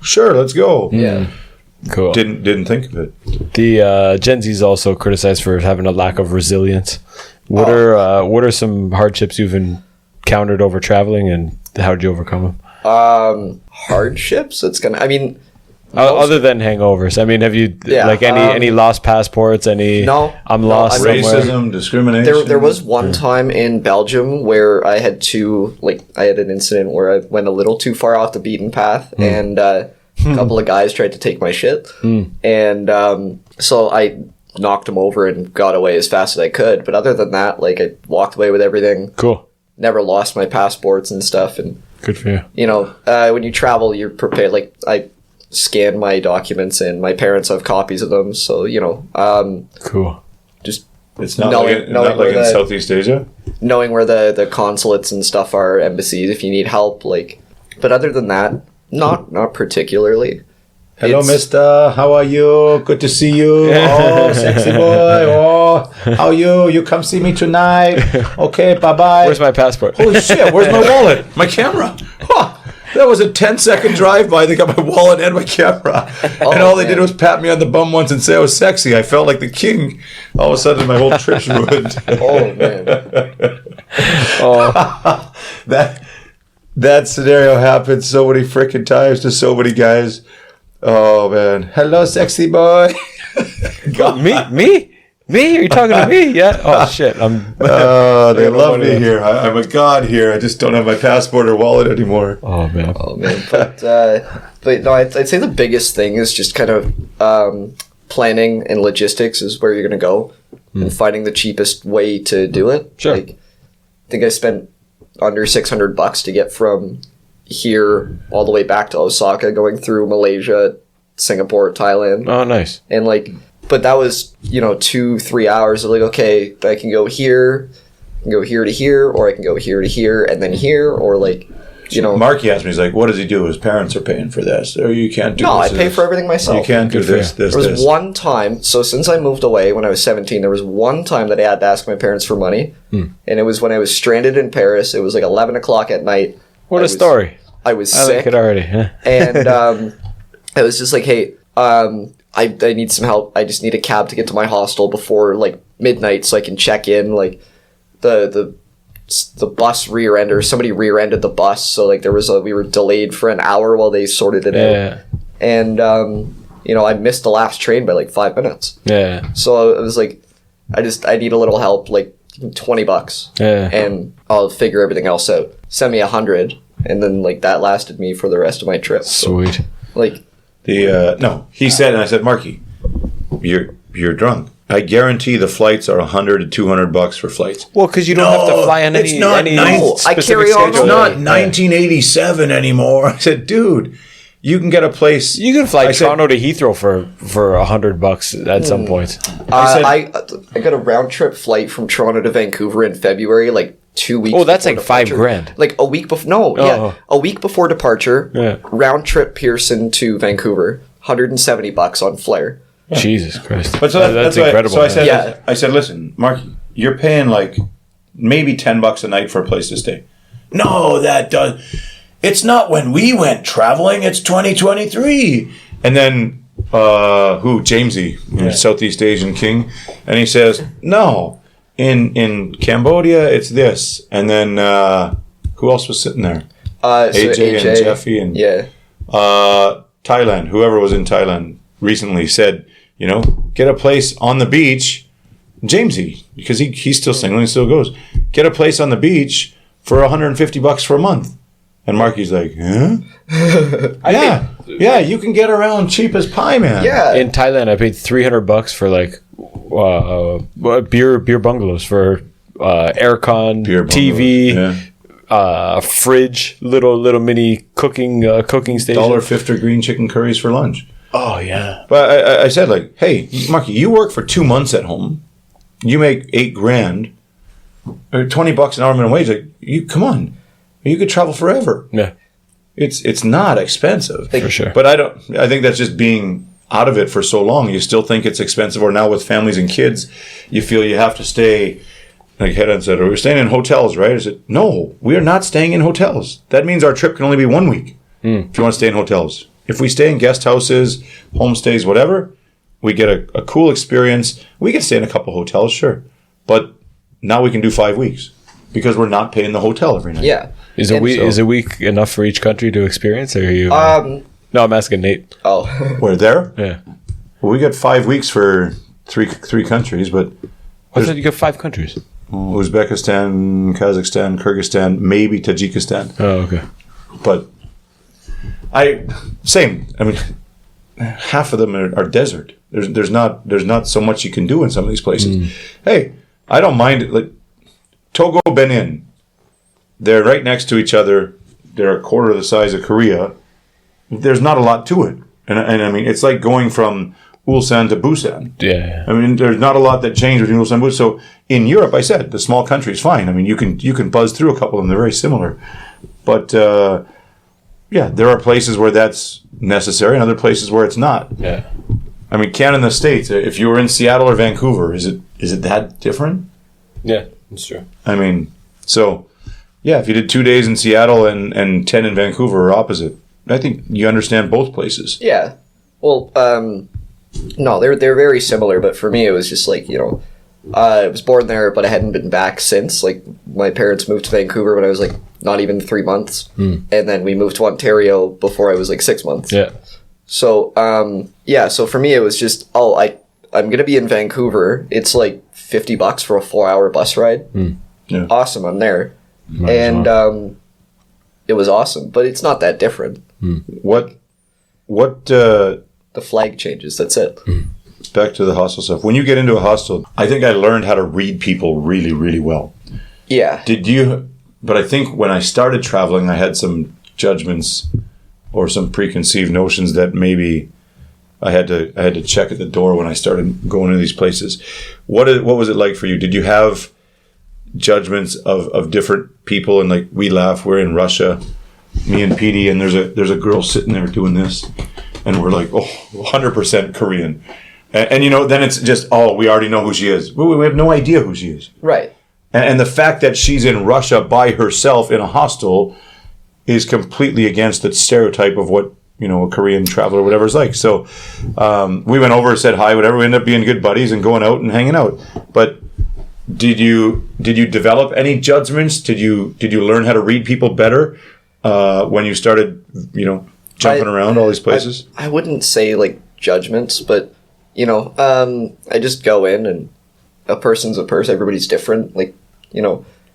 Sure, let's go. Yeah. Cool. Didn't think of it. The Gen Z is also criticized for having a lack of resilience. What are some hardships you've encountered over traveling, and how did you overcome them? Hardships? Other than hangovers, I mean, have you any lost passports? No, I'm lost somewhere. Racism, discrimination. There was one time in Belgium where I had an incident where I went a little too far off the beaten path, and a couple of guys tried to take my shit, and so I knocked them over and got away as fast as I could. But other than that, I walked away with everything. Cool. Never lost my passports and stuff. And good for you. When you travel, you're prepared. I scan my documents, and my parents have copies of them, so cool. Just it's not like in Southeast Asia, knowing where the consulates and stuff are, embassies, if you need help. But other than that, not particularly. Hello, mister. How are you? Good to see you. Oh, sexy boy. Oh, how are you? You come see me tonight. Okay, bye-bye. Where's my passport? Holy shit, where's my wallet? My camera. Huh. That was a 10-second drive-by. They got my wallet and my camera. And all they did was pat me on the bum once and say I was sexy. I felt like the king. All of a sudden, my whole trip's ruined. Oh, man. Oh. That scenario happened so many freaking times to so many guys. Oh, man. Hello, sexy boy. Me? Are you talking to me? Yeah. Oh shit. They love me here. I'm a god here. I just don't have my passport or wallet anymore. Oh man. But no, I'd say the biggest thing is just kind of planning and logistics is where you're gonna go, and finding the cheapest way to do it. Sure. I think I spent under $600 to get from here all the way back to Osaka, going through Malaysia, Singapore, Thailand. Oh, nice. And but that was 2-3 hours of okay, I can go here, can go here to here, or I can go here to here and then here, or like, Marky asked me, he's like, what does he do? His parents are paying for this. Or you can't do No, this. I pay for everything myself. You can't do this. There was one time, so since I moved away when I was 17, there was one time that I had to ask my parents for money, and it was when I was stranded in Paris. It was like 11 o'clock at night. What a story. I was I sick. like it already. Huh? And I was just like, hey, I need some help. I just need a cab to get to my hostel before like midnight so I can check in. Like the bus rear-ended, or somebody rear-ended the bus, so like we were delayed for an hour while they sorted it out. And I missed the last train by like 5 minutes. Yeah. So I was like, I need a little help, like $20. Yeah. And I'll figure everything else out. Send me 100, and then like that lasted me for the rest of my trip. So, Sweet. like no, he said, and I said, Marky, you're drunk. I guarantee the flights are $100 to $200 for flights. Well, because you don't have to fly on any I carry on. It's not 1987 anymore. I said, dude, you can get a place. You can fly Toronto to Heathrow for $100 at some point. I got a round trip flight from Toronto to Vancouver in February, like 2 weeks. Oh, that's before like departure. $5,000. Like a week before. No, a week before departure. Yeah. Round trip Pearson to Vancouver, $170 on Flair. Jesus Christ. But that's incredible. So I said, listen, Marky, you're paying like maybe $10 a night for a place to stay. No, it's not when we went traveling. It's 2023. And then Jamesy, Southeast Asian king, and he says, no, in Cambodia it's this. And then who else was sitting there? AJ and Jeffy and Thailand. Whoever was in Thailand recently said, get a place on the beach. Jamesy, because he's still single and he still goes, get a place on the beach for $150 for a month. And Marky's like, huh? Yeah, you can get around cheap as pie, man. Yeah. In Thailand, I paid $300 for like beer bungalows for aircon, TV, fridge, little mini cooking station. $1.50 green chicken curries for lunch. Oh yeah. But I said, like, hey, Marky, you work for 2 months at home, you make $8,000 or $20 an hour minimum wage. Like, you come on, you could travel forever. Yeah. It's not expensive for sure. But I think that's just being out of it for so long. You still think it's expensive, or now with families and kids, you feel you have to stay. Like Hedon said, we're staying in hotels, right? I said, no, we are not staying in hotels. That means our trip can only be 1 week if you want to stay in hotels. If we stay in guest houses, homestays, whatever, we get a cool experience. We can stay in a couple hotels, sure. But now we can do 5 weeks because we're not paying the hotel every night. Yeah. Is a week enough for each country to experience? Or are you? No, I'm asking Nate. Oh. We're there? Yeah. Well, we got 5 weeks for three countries, but... I thought you got 5 countries. Uzbekistan, Kazakhstan, Kyrgyzstan, maybe Tajikistan. Oh, okay. But same. I mean, half of them are desert. There's not so much you can do in some of these places. Hey, I don't mind it. Like Togo, Benin, they're right next to each other. They're a quarter of the size of Korea. There's not a lot to it, and I mean, it's like going from Ulsan to Busan. Yeah. I mean, there's not a lot that changed between Ulsan and Busan. So in Europe, I said the small countries fine. I mean, you can buzz through a couple of them. They're very similar, but. Yeah, there are places where that's necessary and other places where it's not. Yeah. I mean, Canada and the States, if you were in Seattle or Vancouver, is it that different? Yeah, that's true. I mean, so, yeah, if you did 2 days in Seattle and 10 in Vancouver are opposite, I think you understand both places. Yeah. Well, no, they're very similar, but for me it was just like, I was born there, but I hadn't been back since. Like, my parents moved to Vancouver when I was like not even 3 months, and then we moved to Ontario before I was like 6 months. Yeah. So, so for me it was just, I'm gonna be in Vancouver. It's like $50 for a 4-hour bus ride. Yeah. Awesome, I'm there, and it was awesome, but it's not that different. What? The flag changes. That's it. Back to the hostel stuff. When you get into a hostel, I think I learned how to read people really, really well. Yeah. Did you? But I think when I started traveling, I had some judgments or some preconceived notions that maybe I had to check at the door when I started going to these places. What was it like for you? Did you have judgments of different people, and like we laugh. We're in Russia, me and Petey, and there's a girl sitting there doing this, and we're like, 100% Korean, and then it's just we already know who she is. We have no idea who she is. Right. And the fact that she's in Russia by herself in a hostel is completely against the stereotype of what a Korean traveler or whatever is like. So we went over, said hi, whatever. We ended up being good buddies and going out and hanging out. But did you develop any judgments? Did you learn how to read people better when you started jumping around all these places? I wouldn't say like judgments, but I just go in, and a person's a person. Everybody's different. Like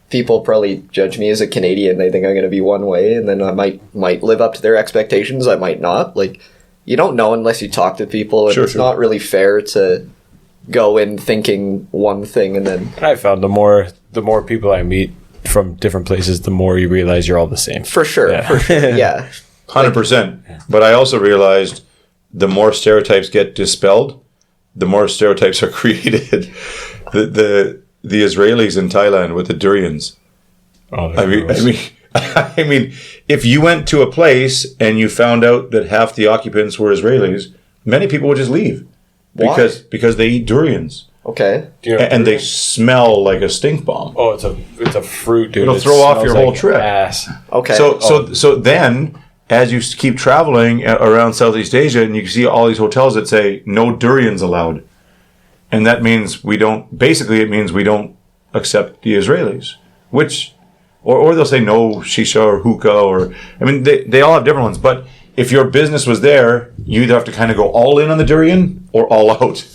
people probably judge me as a Canadian. They think I'm going to be one way, and then I might live up to their expectations. I might not. Like, you don't know unless you talk to people, and it's not really fair to go in thinking one thing and then... I found the more people I meet from different places, the more you realize you're all the same. For sure, yeah. 100%. But I also realized the more stereotypes get dispelled, the more stereotypes are created. The Israelis in Thailand with the durians. I mean, if you went to a place and you found out that half the occupants were Israelis, many people would just leave. Why? Because they eat durians. Okay. And they smell like a stink bomb. Oh, it's a fruit, dude. It'll throw off your whole trip. Ass. Okay. So then, as you keep traveling around Southeast Asia, and you see all these hotels that say no durians allowed, and that means it means we don't accept the Israelis, which, or they'll say no shisha or hookah, they all have different ones. But if your business was there, you either have to kind of go all in on the durian or all out.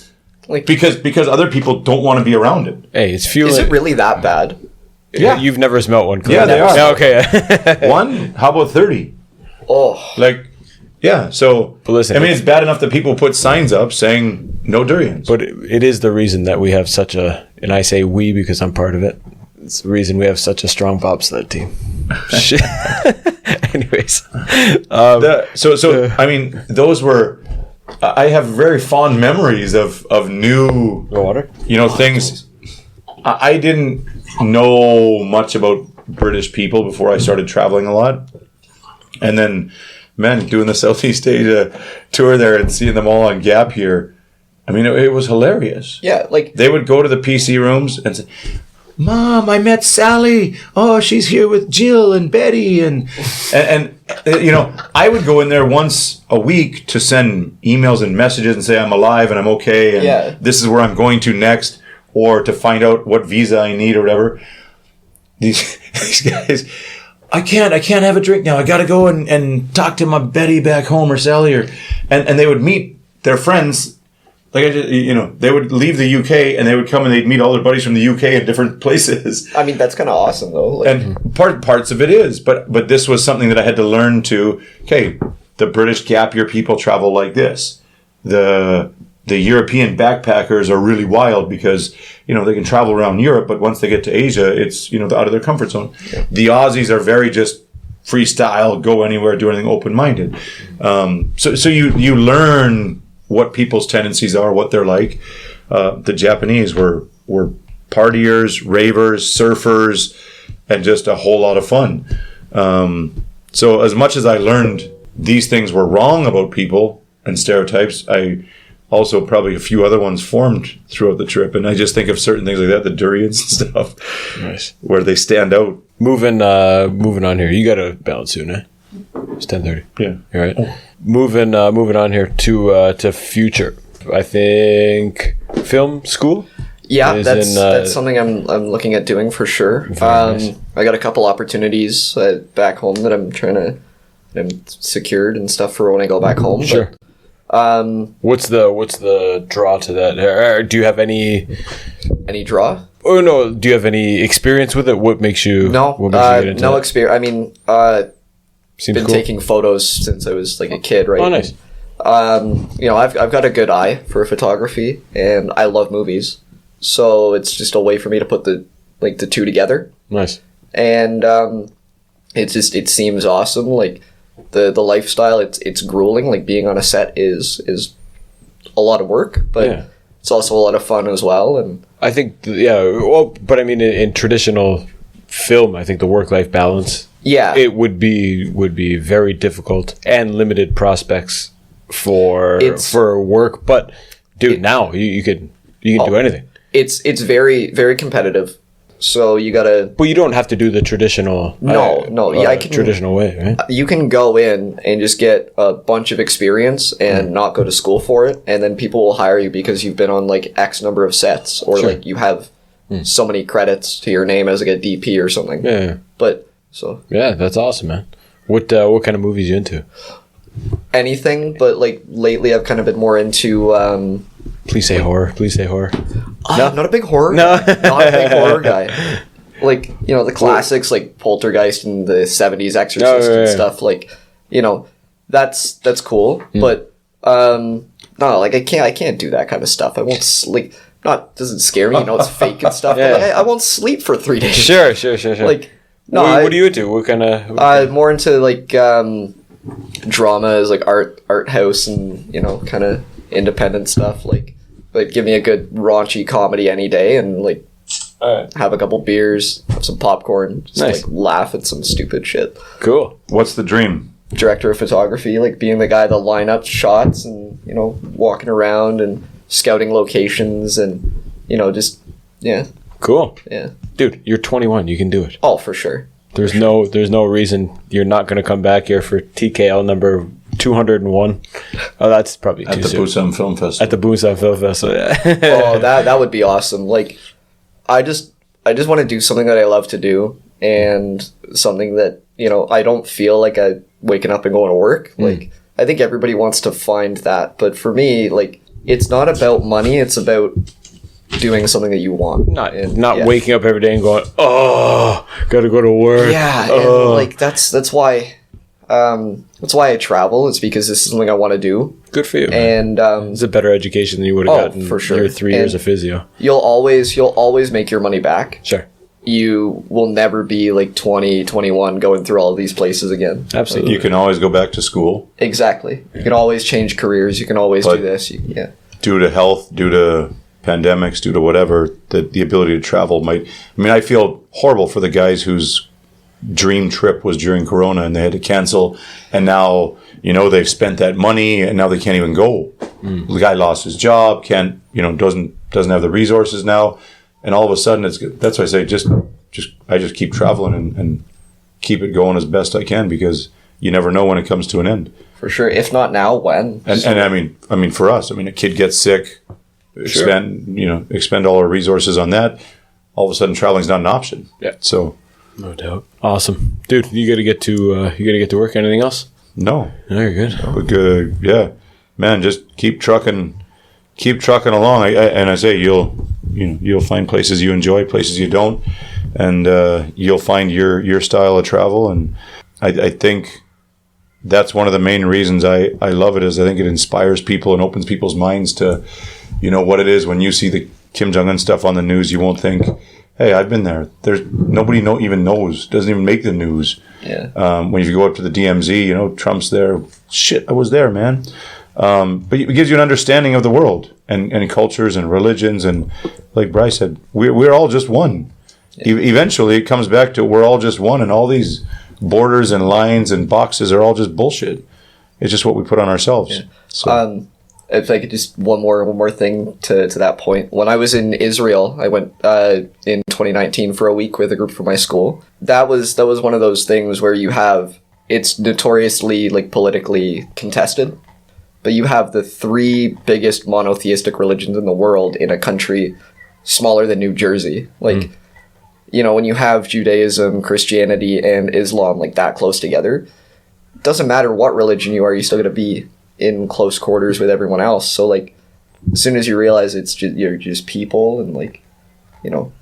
Because other people don't want to be around it. Hey, it's fueling. Is it really that bad? Yeah. You've never smelled one. Yeah, they are. Yeah, okay. One? How about 30? Oh. Yeah, so... But listen, it's bad enough that people put signs up saying no durians. But it is the reason that we have such a... And I say we because I'm part of it. It's the reason we have such a strong bobsled team. Shit. Anyways. Those were... I have very fond memories of new... Water? Things... I didn't know much about British people before I started traveling a lot. And then, man, doing the Southeast Asia tour there and seeing them all on Gap here, it was hilarious. Yeah, they would go to the PC rooms and say, "Mom, I met Sally. Oh, she's here with Jill and Betty." And I would go in there once a week to send emails and messages and say I'm alive and I'm okay and this is where I'm going to next, or to find out what visa I need or whatever. These guys, I can't have a drink now. I got to go and talk to my Betty back home or Sally, and they would meet their friends. They would leave the UK and they would come and they'd meet all their buddies from the UK in different places. That's kind of awesome though. And parts of it is, but this was something that I had to learn to. Okay, the British gap year people travel like this. The European backpackers are really wild because they can travel around Europe, but once they get to Asia, it's out of their comfort zone. Yeah. The Aussies are very just freestyle, go anywhere, do anything, open-minded. So you learn what people's tendencies are, what they're like. The Japanese were partiers, ravers, surfers, and just a whole lot of fun. So as much as I learned these things were wrong about people and stereotypes, I also probably a few other ones formed throughout the trip. And I just think of certain things like that, the durians and stuff, nice, where they stand out. Moving on here. You got to balance soon, eh? It's 10:30. Yeah. All right. Oh. Moving on here to future. I think film school. Yeah, that's something I'm looking at doing for sure. Nice. I got a couple opportunities back home that I'm secured and stuff for when I go back home. Sure. But, what's the draw to that? Do you have any draw? Oh no. Do you have any experience with it? What makes you? No. Get into no that? experience. Seems been cool. taking photos since I was like a kid, right? Oh, nice. I've got a good eye for photography, and I love movies, so it's just a way for me to put the two together. Nice. And it seems awesome. Like the lifestyle, it's grueling. Like being on a set is a lot of work, but it's also a lot of fun as well. And I think, but I mean, in traditional film, I think the work-life balance, it would be very difficult and limited prospects for work. But dude, now you can do anything. It's very, very competitive. So you gotta. But you don't have to do the traditional. Traditional way, right? You can go in and just get a bunch of experience and not go to school for it, and then people will hire you because you've been on like X number of sets, or like you have so many credits to your name as like a DP or something. Yeah. But so. Yeah, that's awesome, man. What kind of movies you into? Anything, but like lately I've kind of been more into. Please say horror. Please say horror. No, I'm not a big horror. Not a big horror guy. Like, you know, the classics like Poltergeist and the 70s Exorcist and stuff. Like, you know, that's cool. But no, like I can't do that kind of stuff. I won't doesn't scare me. You know, it's fake and stuff. But like, I won't sleep for 3 days. Sure. Like, no, what are you into? What kind of? More into like dramas, like art house, and you know, kind of independent stuff. Like give me a good raunchy comedy any day, and like have a couple beers, have some popcorn, just like laugh at some stupid shit. Cool. What's the dream? Director of photography, like being the guy that line up shots and, you know, walking around and scouting locations and, you know, just Cool. Yeah. Dude, you're 21. You can do it. Oh, for sure. There's no reason you're not going to come back here for TKL number 201. Oh, that's probably at too the soon. Busan Film Festival. At the Busan Film Festival, yeah. Oh, that would be awesome. Like, I just want to do something that I love to do, and something that, you know, I don't feel like I waking up and going to work. Like, I think everybody wants to find that, but for me, like, it's not about money. It's about doing something that you want. Not waking up every day and going, oh, gotta go to work. Yeah, and like that's why I travel. It's because this is something I want to do. Good for you, man. And it's a better education than you would have gotten for sure. Your 3 years of physio. You'll always make your money back. Sure. You will never be like 20, 21 going through all these places again. Absolutely. You can always go back to school. Exactly. You can always change careers. You can always do this. Due to health, due to pandemics, due to whatever, the ability to travel might... I mean, I feel horrible for the guys whose dream trip was during Corona and they had to cancel, and now, you know, they've spent that money and now they can't even go. The guy lost his job, can't, you know, doesn't have the resources now, and all of a sudden that's why I say I just keep traveling and keep it going as best I can, because you never know when it comes to an end. For sure. If not now, when? And I mean for us, I mean, a kid gets sick, expend all our resources on that. All of a sudden, traveling's not an option. Yeah. So, no doubt. Awesome, dude. You got to get to work. Anything else? No. You're good. But good. Yeah, man. Just keep trucking along. I say you'll find places you enjoy, places you don't, and you'll find your style of travel. And I think that's one of the main reasons I love it, is I think it inspires people and opens people's minds to, you know, what it is. When you see the Kim Jong-un stuff on the news, you won't think, hey, I've been there. There's nobody even knows, doesn't even make the news. Yeah. When you go up to the DMZ, you know, Trump's there. Shit, I was there, man. But it gives you an understanding of the world and cultures and religions. And like Bryce said, we're all just one. Yeah. Eventually, it comes back to we're all just one, and all these borders and lines and boxes are all just bullshit. It's just what we put on ourselves. Yeah. So. If I could just one more thing to that point. When I was in Israel, I went in 2019 for a week with a group from my school. That was one of those things where it's notoriously like politically contested, but you have the 3 biggest monotheistic religions in the world in a country smaller than New Jersey. Like, you know, when you have Judaism, Christianity, and Islam like that close together, it doesn't matter what religion you are, you're still going to be in close quarters with everyone else. So like, as soon as you realize you're just people, and like, you know,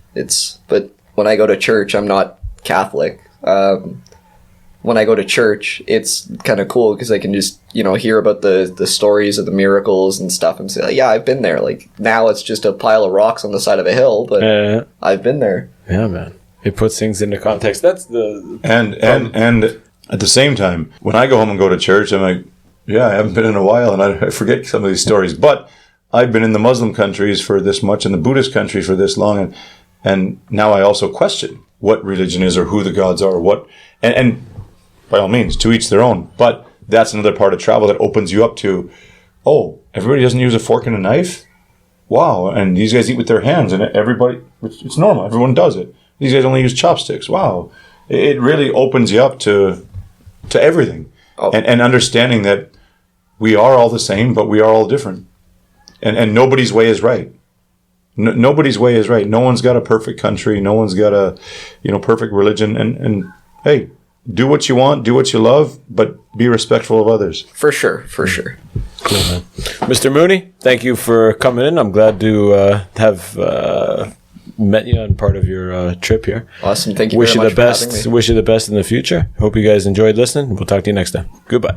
but when I go to church, I'm not Catholic. When I go to church, it's kind of cool because I can just, you know, hear about the stories of the miracles and stuff and say, like, yeah, I've been there. Like, now it's just a pile of rocks on the side of a hill, but I've been there. Yeah, man. It puts things into context. That's the... And at the same time, when I go home and go to church, I'm like, yeah, I haven't been in a while, and I forget some of these stories. But I've been in the Muslim countries for this much and the Buddhist countries for this long, and now I also question what religion is or who the gods are, and by all means, to each their own. But that's another part of travel that opens you up to, oh, everybody doesn't use a fork and a knife? Wow, and these guys eat with their hands, and everybody, it's normal, everyone does it. These guys only use chopsticks. Wow. It really opens you up to everything. Oh. And understanding that we are all the same, but we are all different. And nobody's way is right. Nobody's way is right. No one's got a perfect country. No one's got a perfect religion. And hey, do what you want, do what you love, but be respectful of others. For sure. Cool, man. Mr. Mooney, thank you for coming in. I'm glad to have met you on part of your trip here. Awesome. Thank you very much for having me. Wish you the best in the future. Hope you guys enjoyed listening. We'll talk to you next time. Goodbye.